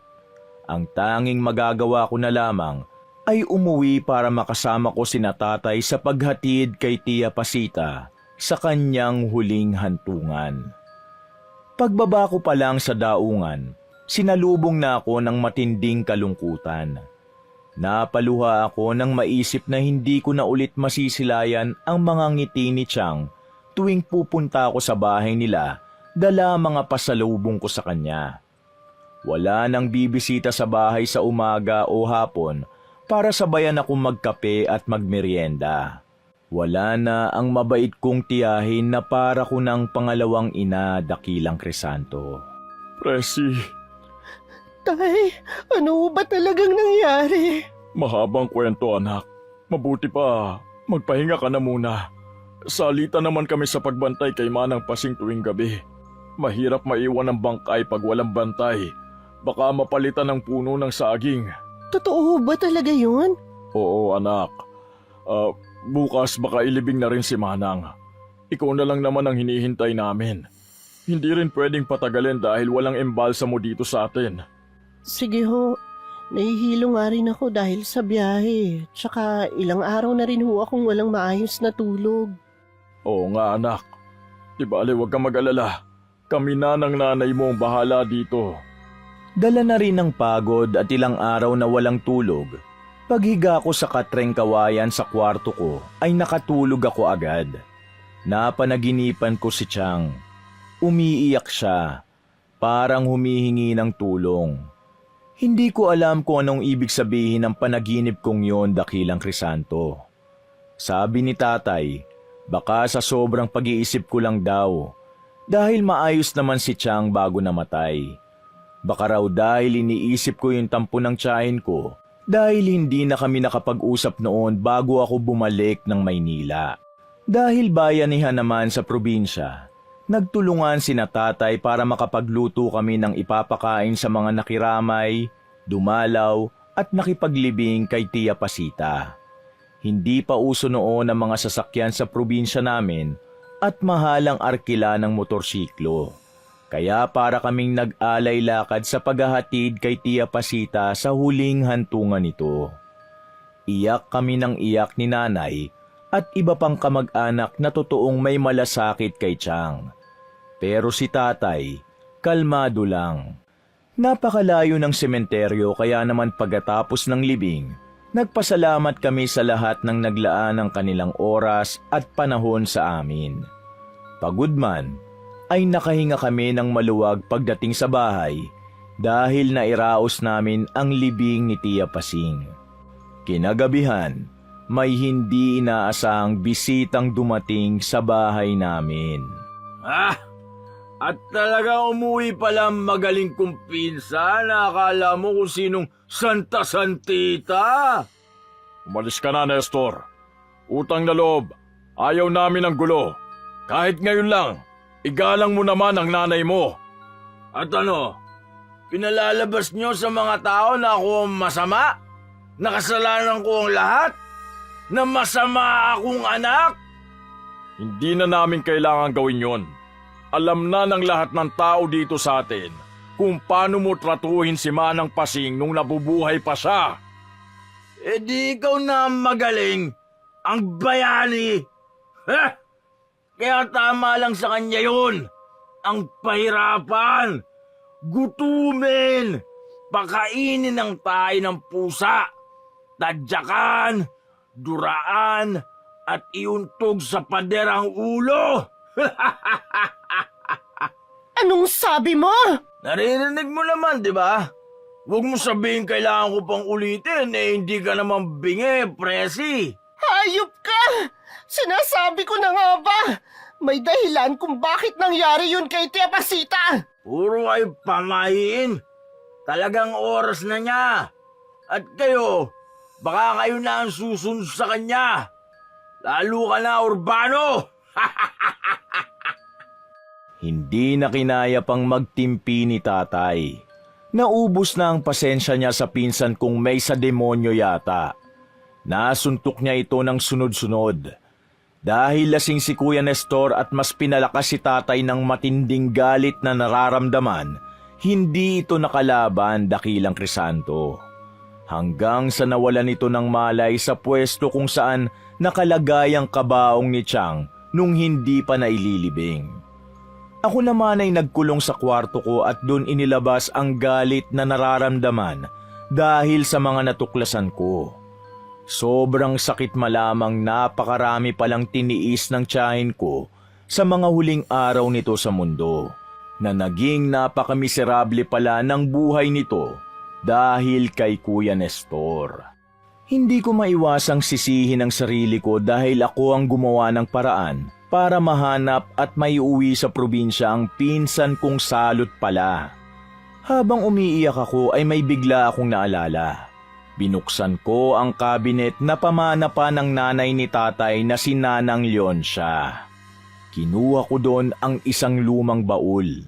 Ang tanging magagawa ko na lamang ay umuwi para makasama ko sina tatay sa paghatid kay Tia Pasita sa kanyang huling hantungan. Pagbaba ko pa lang sa daungan, sinalubong na ako ng matinding kalungkutan. Napaluha ako nang maisip na hindi ko na ulit masisilayan ang mga ngiti ni Chang tuwing pupunta ako sa bahay nila, dala mga pasalubong ko sa kanya. Wala nang bibisita sa bahay sa umaga o hapon para sabayan akong magkape at magmerienda. Wala na ang mabait kong tiyahin na para ko ng pangalawang ina, dakilang Crisanto. Presi, Tay, ano ba talagang nangyari? mahabang kwento, anak. Mabuti pa, magpahinga ka na muna. Salita naman kami sa pagbantay kay Manang Pasing tuwing gabi. Mahirap maiwan ang bangkay pag walang bantay. Baka mapalitan ng puno ng saging. Totoo ba talaga yun? Oo, anak. Bukas baka ilibing na rin si Manang. Ikaw na lang naman ang hinihintay namin. Hindi rin pwedeng patagalin dahil walang embalsamo dito sa atin. Sige ho, nahihilo nga rin ako dahil sa biyahe. Tsaka ilang araw na rin ho akong walang maayos na tulog. Oo nga anak. Di bale, huwag kang mag-alala. Kami na ng nanay mo ang bahala dito. Dala na rin ng pagod at ilang araw na walang tulog. Paghiga ko sa katreng kawayan sa kwarto ko ay nakatulog ako agad. Napanaginipan ko si Chang. Umiiyak siya, parang humihingi ng tulong. Hindi ko alam kung anong ibig sabihin ng panaginip kong yon, Dakilang Crisanto. Sabi ni tatay, baka sa sobrang pag-iisip ko lang daw, dahil maayos naman si Chang bago namatay. Baka raw dahil iniisip ko yung tampo ng tiyahin ko, dahil hindi na kami nakapag-usap noon bago ako bumalik ng Maynila. Dahil bayanihan naman sa probinsya, nagtulungan sina tatay para makapagluto kami ng ipapakain sa mga nakiramay, dumalaw at nakipaglibing kay Tia Pasita. Hindi pa uso noon ang mga sasakyan sa probinsya namin at mahalang arkila ng motorsiklo. Kaya para kaming nag-alay lakad sa paghahatid kay Tia Pasita sa huling hantungan nito. Iyak kami ng iyak ni nanay at iba pang kamag-anak na totoong may malasakit kay Chang. Pero si tatay, kalmado lang. Napakalayo ng sementeryo kaya naman pagkatapos ng libing, nagpasalamat kami sa lahat ng naglaan ng kanilang oras at panahon sa amin. Pagod man, ay nakahinga kami ng maluwag pagdating sa bahay dahil nairaos namin ang libing ni Tia Pasing. Kinagabihan, may hindi inaasahang bisitang dumating sa bahay namin. At talaga umuwi pala magaling kong pinsan. Nakakala mo kung sinong Santa Santita. Umalis ka na, Nestor. Utang na loob. Ayaw namin ng gulo. Kahit ngayon lang, igalang mo naman ang nanay mo. At ano, pinalalabas nyo sa mga tao na ako masama? Nakasalanan ko ang lahat? Na masama akong anak? Hindi na namin kailangan gawin yon. Alam na ng lahat ng tao dito sa atin kung paano mo tratuhin si Manang Pasing nung nabubuhay pa siya. Eh di ikaw na magaling, ang bayani. Kaya tama lang sa kanya yun. Ang pahirapan, gutumin, pakainin ng tayo ng pusa, tadyakan, duraan, at iuntog sa pader ang ulo. Anong sabi mo? Naririnig mo naman, di ba? Huwag mo sabihin kailangan ko pang ulitin, hindi ka naman bingi, Presi. Hayop ka! Sinasabi ko na nga ba? May dahilan kung bakit nangyari yun kay Tia Pasita. Puro ay pamahiin. Talagang oras na niya. At kayo, baka kayo na ang susunod sa kanya. Lalo ka na, Urbano! Hindi na kinaya pang magtimpi ni tatay. Naubos na ang pasensya niya sa pinsan kung may sa demonyo yata. Nasuntok niya ito ng sunod-sunod. Dahil lasing si Kuya Nestor at mas pinalakas si tatay ng matinding galit na nararamdaman, hindi ito nakalaban, Dakilang Crisanto. Hanggang sa nawalan ito ng malay sa pwesto kung saan nakalagay ang kabaong ni Chang nung hindi pa naililibing. Ako naman ay nagkulong sa kwarto ko at doon inilabas ang galit na nararamdaman dahil sa mga natuklasan ko. Sobrang sakit malamang napakarami palang tiniis ng tiyahin ko sa mga huling araw nito sa mundo, na naging napakamiserable pala ng buhay nito dahil kay Kuya Nestor. Hindi ko maiwasang sisihin ang sarili ko dahil ako ang gumawa ng paraan para mahanap at maiuwi sa probinsya ang pinsan kong salot pala. Habang umiiyak ako ay may bigla akong naalala. Binuksan ko ang kabinet na pamana pa ng nanay ni tatay na si Nanang Leoncia. Kinuha ko doon ang isang lumang baul.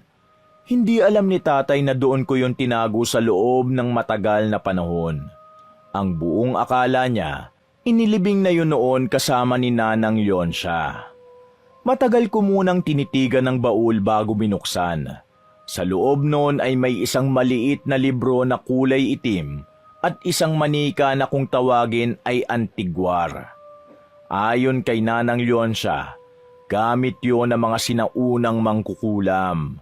Hindi alam ni tatay na doon ko yon tinago sa loob ng matagal na panahon. Ang buong akala niya, inilibing na yun noon kasama ni Nanang Leoncia. Matagal ko munang tinitigan ng baul bago binuksan. Sa loob noon ay may isang maliit na libro na kulay itim at isang manika na kung tawagin ay antigwar. Ayon kay Nanang Leoncia, Gamit yon ng mga sinaunang mangkukulam.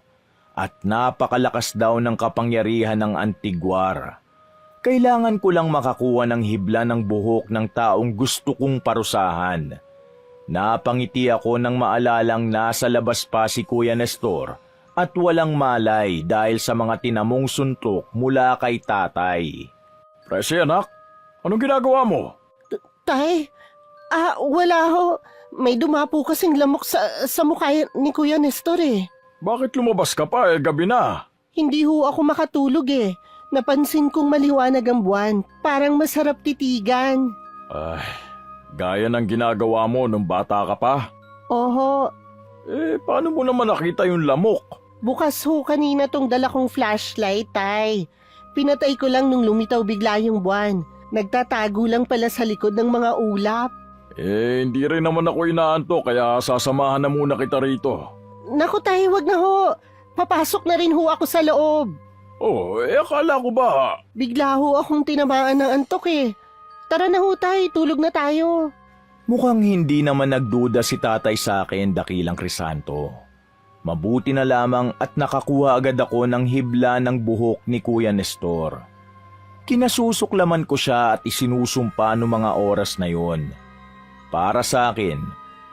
At napakalakas daw ng kapangyarihan ng Antigwar. Kailangan ko lang makakuha ng hibla ng buhok ng taong gusto kong parusahan. Napangiti ako nang maalalang nasa labas pa si Kuya Nestor at walang malay dahil sa mga tinamong suntok mula kay tatay. Presi anak, anong ginagawa mo? Tay, wala ho. May dumapo kasing lamok sa mukha ni Kuya Nestor eh. Bakit lumabas ka pa gabi na? Hindi ho ako makatulog eh. Napansin kong maliwanag ang buwan. Parang masarap titigan. Ay, gaya ng ginagawa mo nung bata ka pa. Oho, Paano mo naman nakita yung lamok? bukas ho kanina tong dala kong flashlight, tay. Pinatay ko lang nung lumitaw bigla yung buwan. Nagtatago lang pala sa likod ng mga ulap. Hindi rin naman ako inaanto kaya sasamahan na muna kita rito. Naku tay, wag na ho. Papasok na rin ho ako sa loob. Akala ko ba? Bigla ho akong tinamaan ng antok eh. Tara na ho tay, tulog na tayo. Mukhang hindi naman nagduda si tatay sa akin, Dakilang Crisanto. Mabuti na lamang at nakakuha agad ako ng hibla ng buhok ni Kuya Nestor. Kinasusuklaman ko siya at isinusumpa noong mga oras na yon. Para sa akin,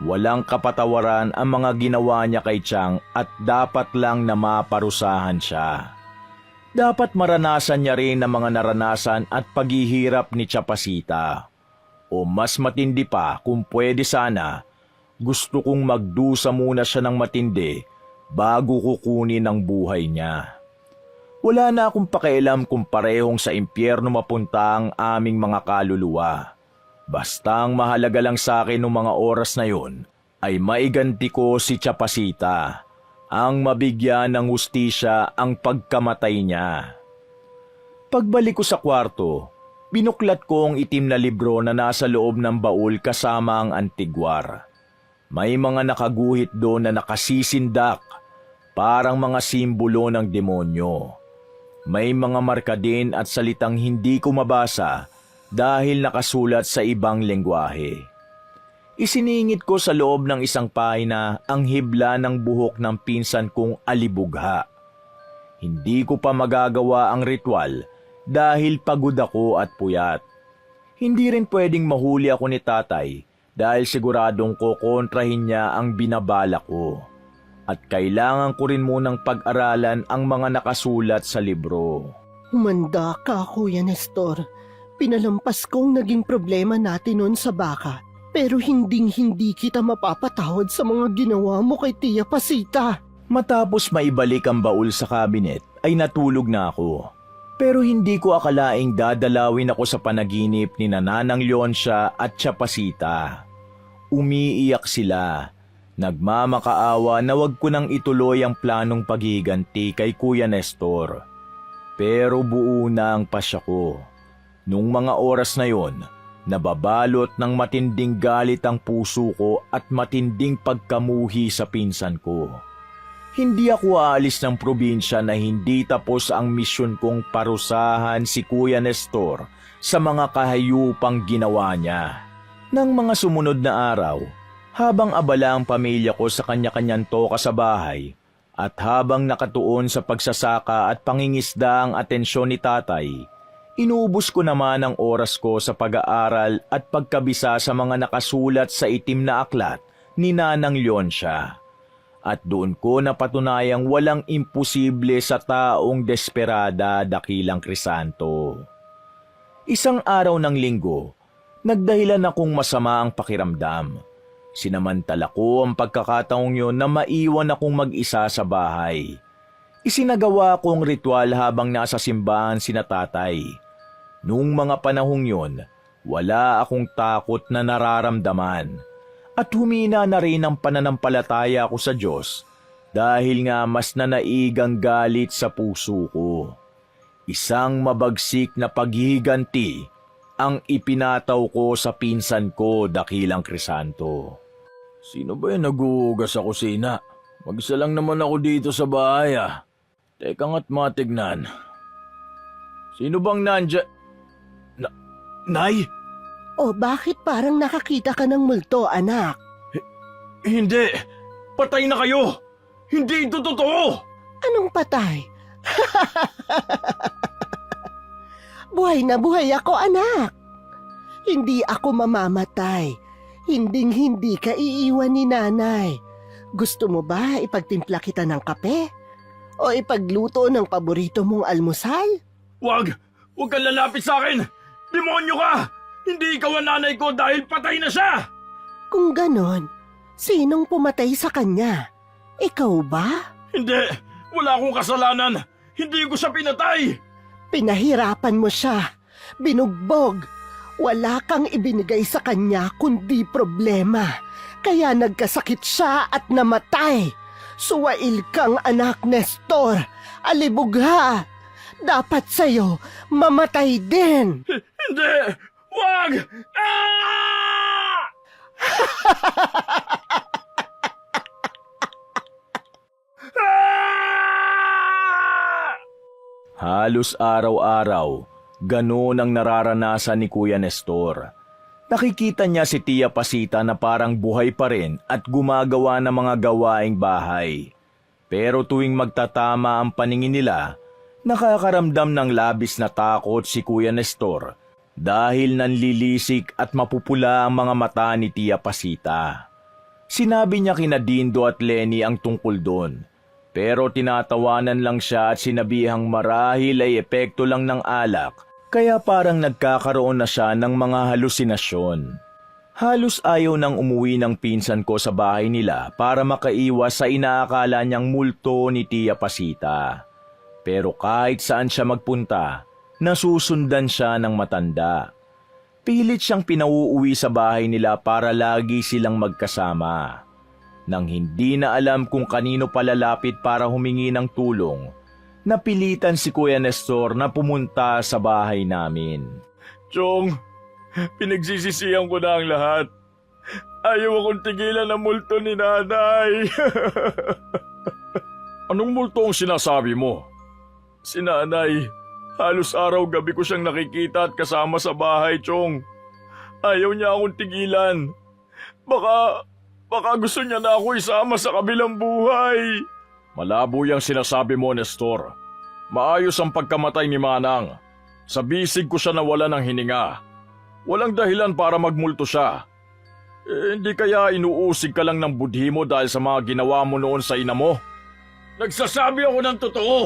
walang kapatawaran ang mga ginawa niya kay Chang at dapat lang na maparusahan siya. Dapat maranasan niya rin ang mga naranasan at paghihirap ni Chapasita. O mas matindi pa kung pwede sana, gusto kong magdusa muna siya ng matindi bago kukunin ang buhay niya. Wala na akong pakialam kung parehong sa impyerno mapunta ang aming mga kaluluwa. Basta ang mahalaga lang sa akin noong mga oras na yon ay maiganti ko si Chapasita, ang mabigyan ng hustisya ang pagkamatay niya. Pagbalik ko sa kwarto, binuklat ko ang itim na libro na nasa loob ng baul kasama ang Antigwar. May mga nakaguhit doon na nakasisindak, parang mga simbolo ng demonyo. May mga marka din at salitang hindi ko mabasa dahil nakasulat sa ibang lengguwahe. Isiningit ko sa loob ng isang pahina ang hibla ng buhok ng pinsan kong alibugha. Hindi ko pa magagawa ang ritual dahil pagod ako at puyat. Hindi rin pwedeng mahuli ako ni tatay dahil siguradong kokontrahin niya ang binabala ko. At kailangan ko rin munang pag-aralan ang mga nakasulat sa libro. Humanda ka, Kuya Nestor. Pinalampas kong naging problema natin noon sa baka. Pero hindi kita mapapatawad sa mga ginawa mo kay Tia Pasita. Matapos maibalik ang baul sa kabinet ay natulog na ako. Pero hindi ko akalaing dadalawin ako sa panaginip ni Nanang Leoncia at Chapasita. Umiiyak sila. Nagmamakaawa na wag ko nang ituloy ang planong paghiganti kay Kuya Nestor. Pero buo na ang pasya ko. Nung mga oras na yon, nababalot ng matinding galit ang puso ko at matinding pagkamuhi sa pinsan ko. Hindi ako aalis ng probinsya na hindi tapos ang misyon kong parusahan si Kuya Nestor sa mga kahayupang ginawa niya. Nang mga sumunod na araw, habang abala ang pamilya ko sa kanya-kanyang toka sa bahay, at habang nakatuon sa pagsasaka at pangingisda ang atensyon ni tatay, inuubos ko naman ang oras ko sa pag-aaral at pagkabisa sa mga nakasulat sa itim na aklat ni Nanang Leoncia. At doon ko napatunayang walang imposible sa taong desperada, Dakilang Crisanto. Isang araw ng linggo, nagdahilan akong masama ang pakiramdam. Sinamantala ko ang pagkakataong yun na maiwan akong mag-isa sa bahay. Isinagawa ko ang ritual habang nasa simbahan sina tatay. Noong mga panahong yun, wala akong takot na nararamdaman. At humina na rin ang pananampalataya ko sa Diyos dahil nga mas nanaigang galit sa puso ko. Isang mabagsik na paghihiganti ang ipinataw ko sa pinsan ko, Dakilang Crisanto. Sino ba yung nag-uugas sa kusina? Mag-isa lang naman ako dito sa bahay Teka nga't matignan. Sino bang nandyan? Nay? O bakit parang nakakita ka ng multo, anak? Hindi! Patay na kayo! Hindi ito totoo! Anong patay? Buhay na buhay ako, anak. Hindi ako mamamatay. Hinding-hindi ka iiwan ni nanay. Gusto mo ba ipagtimpla kita ng kape? O ipagluto ng paborito mong almusal? Wag! Huwag kang lalapit sa akin! Demonyo ka! Hindi ikaw ang nanay ko dahil patay na siya! Kung ganon, sinong pumatay sa kanya? Ikaw ba? Hindi! Wala akong kasalanan! Hindi ko siya pinatay! Pinahirapan mo siya. Binugbog. Wala kang ibinigay sa kanya kundi problema. Kaya nagkasakit siya at namatay. Suwail kang anak, Nestor. Alibugha. Dapat sa'yo mamatay din. Hindi! Wag! Ah! Ah! Halos araw-araw, ganoon ang nararanasan ni Kuya Nestor. Nakikita niya si Tia Pasita na parang buhay pa rin at gumagawa ng mga gawaing bahay. Pero tuwing magtatama ang paningin nila, nakakaramdam ng labis na takot si Kuya Nestor dahil nanlilisik at mapupula ang mga mata ni Tia Pasita. Sinabi niya kina Dindo at Lenny ang tungkol doon, pero tinatawanan lang siya at sinabihang marahil ay epekto lang ng alak, kaya parang nagkakaroon na siya ng mga halusinasyon. Halos ayaw nang umuwi ng pinsan ko sa bahay nila para makaiwas sa inaakala niyang multo ni Tia Pasita. Pero kahit saan siya magpunta, nasusundan siya ng matanda. Pilit siyang pinauuwi sa bahay nila para lagi silang magkasama. Nang hindi na alam kung kanino palalapit para humingi ng tulong, napilitan si Kuya Nestor na pumunta sa bahay namin. Chong, pinagsisisihan ko na ang lahat. Ayaw akong tigilan ng multo ni nanay. Anong multo ang sinasabi mo? Si nanay, halos araw-gabi ko siyang nakikita at kasama sa bahay, Chong. Ayaw niya akong tigilan. Baka gusto niya na ako isama sa kabilang buhay. Malabo yung sinasabi mo, Nestor. Maayos ang pagkamatay ni Manang. Sa bisig ko siya nawala ng hininga. Walang dahilan para magmulto siya. Hindi kaya inuusig ka lang ng budhi mo dahil sa mga ginawa mo noon sa ina mo? Nagsasabi ako ng totoo.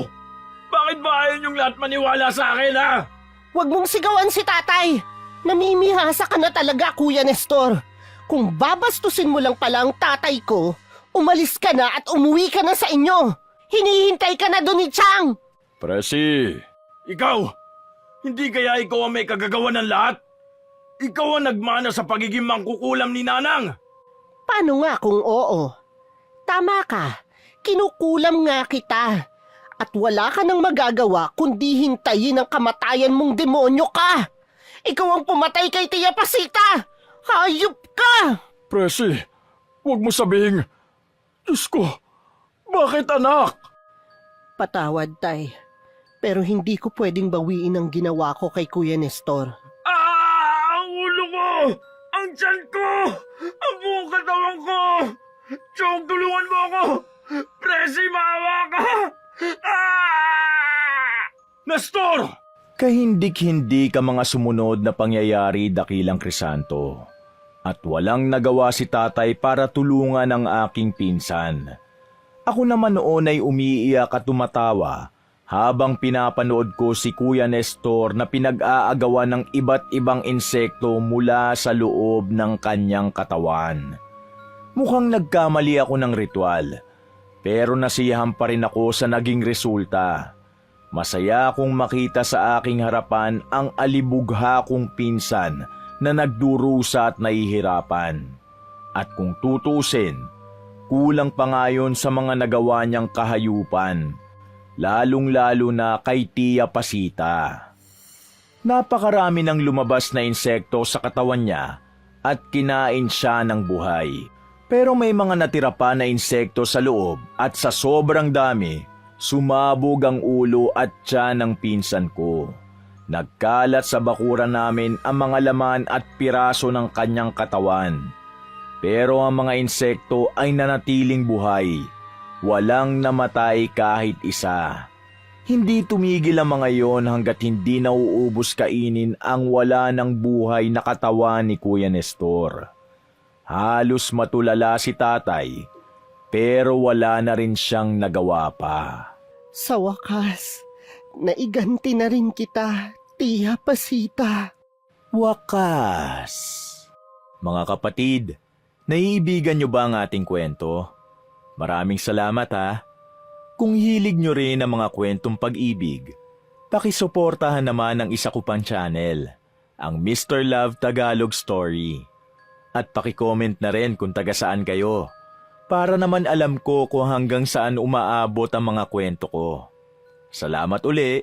Bakit ba ayaw niyong lahat maniwala sa akin, ha? Huwag mong sigawan si tatay. Namimihasa ka na talaga, Kuya Nestor. Kung babastusin mo lang pala ang tatay ko, umalis ka na at umuwi ka na sa inyo. Hinihintay ka na doon ni Chang. Presi, ikaw! Hindi kaya ikaw ang may kagagawa ng lahat? Ikaw ang nagmana sa pagiging mangkukulam ni Nanang! Paano nga kung oo? Tama ka, kinukulam nga kita. At wala ka nang magagawa kundi hintayin ang kamatayan mong demonyo ka. Ikaw ang pumatay kay Tia Pasita. Hayop ka! Presi, huwag mo sabihing... Diyos ko, bakit anak? Patawad, Tay. Pero hindi ko pwedeng bawiin ang ginawa ko kay Kuya Nestor. Ang ulo ko! Ang tiyan ko! Ang buong katawan ko! Chong, tulungan mo ako! Presi, maawa ka! Nestor! Kahindik-hindi ka mga sumunod na pangyayari, Dakilang Crisanto. At walang nagawa si tatay para tulungan ang aking pinsan. Ako naman noon ay umiiyak at tumatawa habang pinapanood ko si Kuya Nestor na pinag-aagawan ng iba't ibang insekto mula sa loob ng kanyang katawan. Mukhang nagkamali ako ng ritual, pero nasiyahan pa rin ako sa naging resulta. Masaya akong makita sa aking harapan ang alibugha kong pinsan na nagdurusa at nahihirapan. At kung tutusin, kulang pa ngayon sa mga nagawa niyang kahayupan, lalong-lalo na kay Tia Pasita. Napakarami ng lumabas na insekto sa katawan niya at kinain siya ng buhay. Pero may mga natira pa na insekto sa loob at sa sobrang dami, sumabog ang ulo at tiyan ng pinsan ko. Nagkalat sa bakuran namin ang mga laman at piraso ng kanyang katawan. Pero ang mga insekto ay nanatiling buhay. Walang namatay kahit isa. Hindi tumigil ang mga yon hanggat hindi nauubos kainin ang wala ng buhay na katawan ni Kuya Nestor. Halos matulala si tatay, pero wala na rin siyang nagawa pa. Sa wakas, naiganti na rin kita, Tia Pasita. Wakas! Mga kapatid, naiibigan niyo ba ang ating kwento? Maraming salamat ha. Kung hilig niyo rin ang mga kwentong pag-ibig, pakisuportahan naman ang isa ko pang channel, ang Mr. Love Tagalog Story. At pakicomment na rin kung taga saan kayo, para naman alam ko kung hanggang saan umaabot ang mga kwento ko. Salamat uli!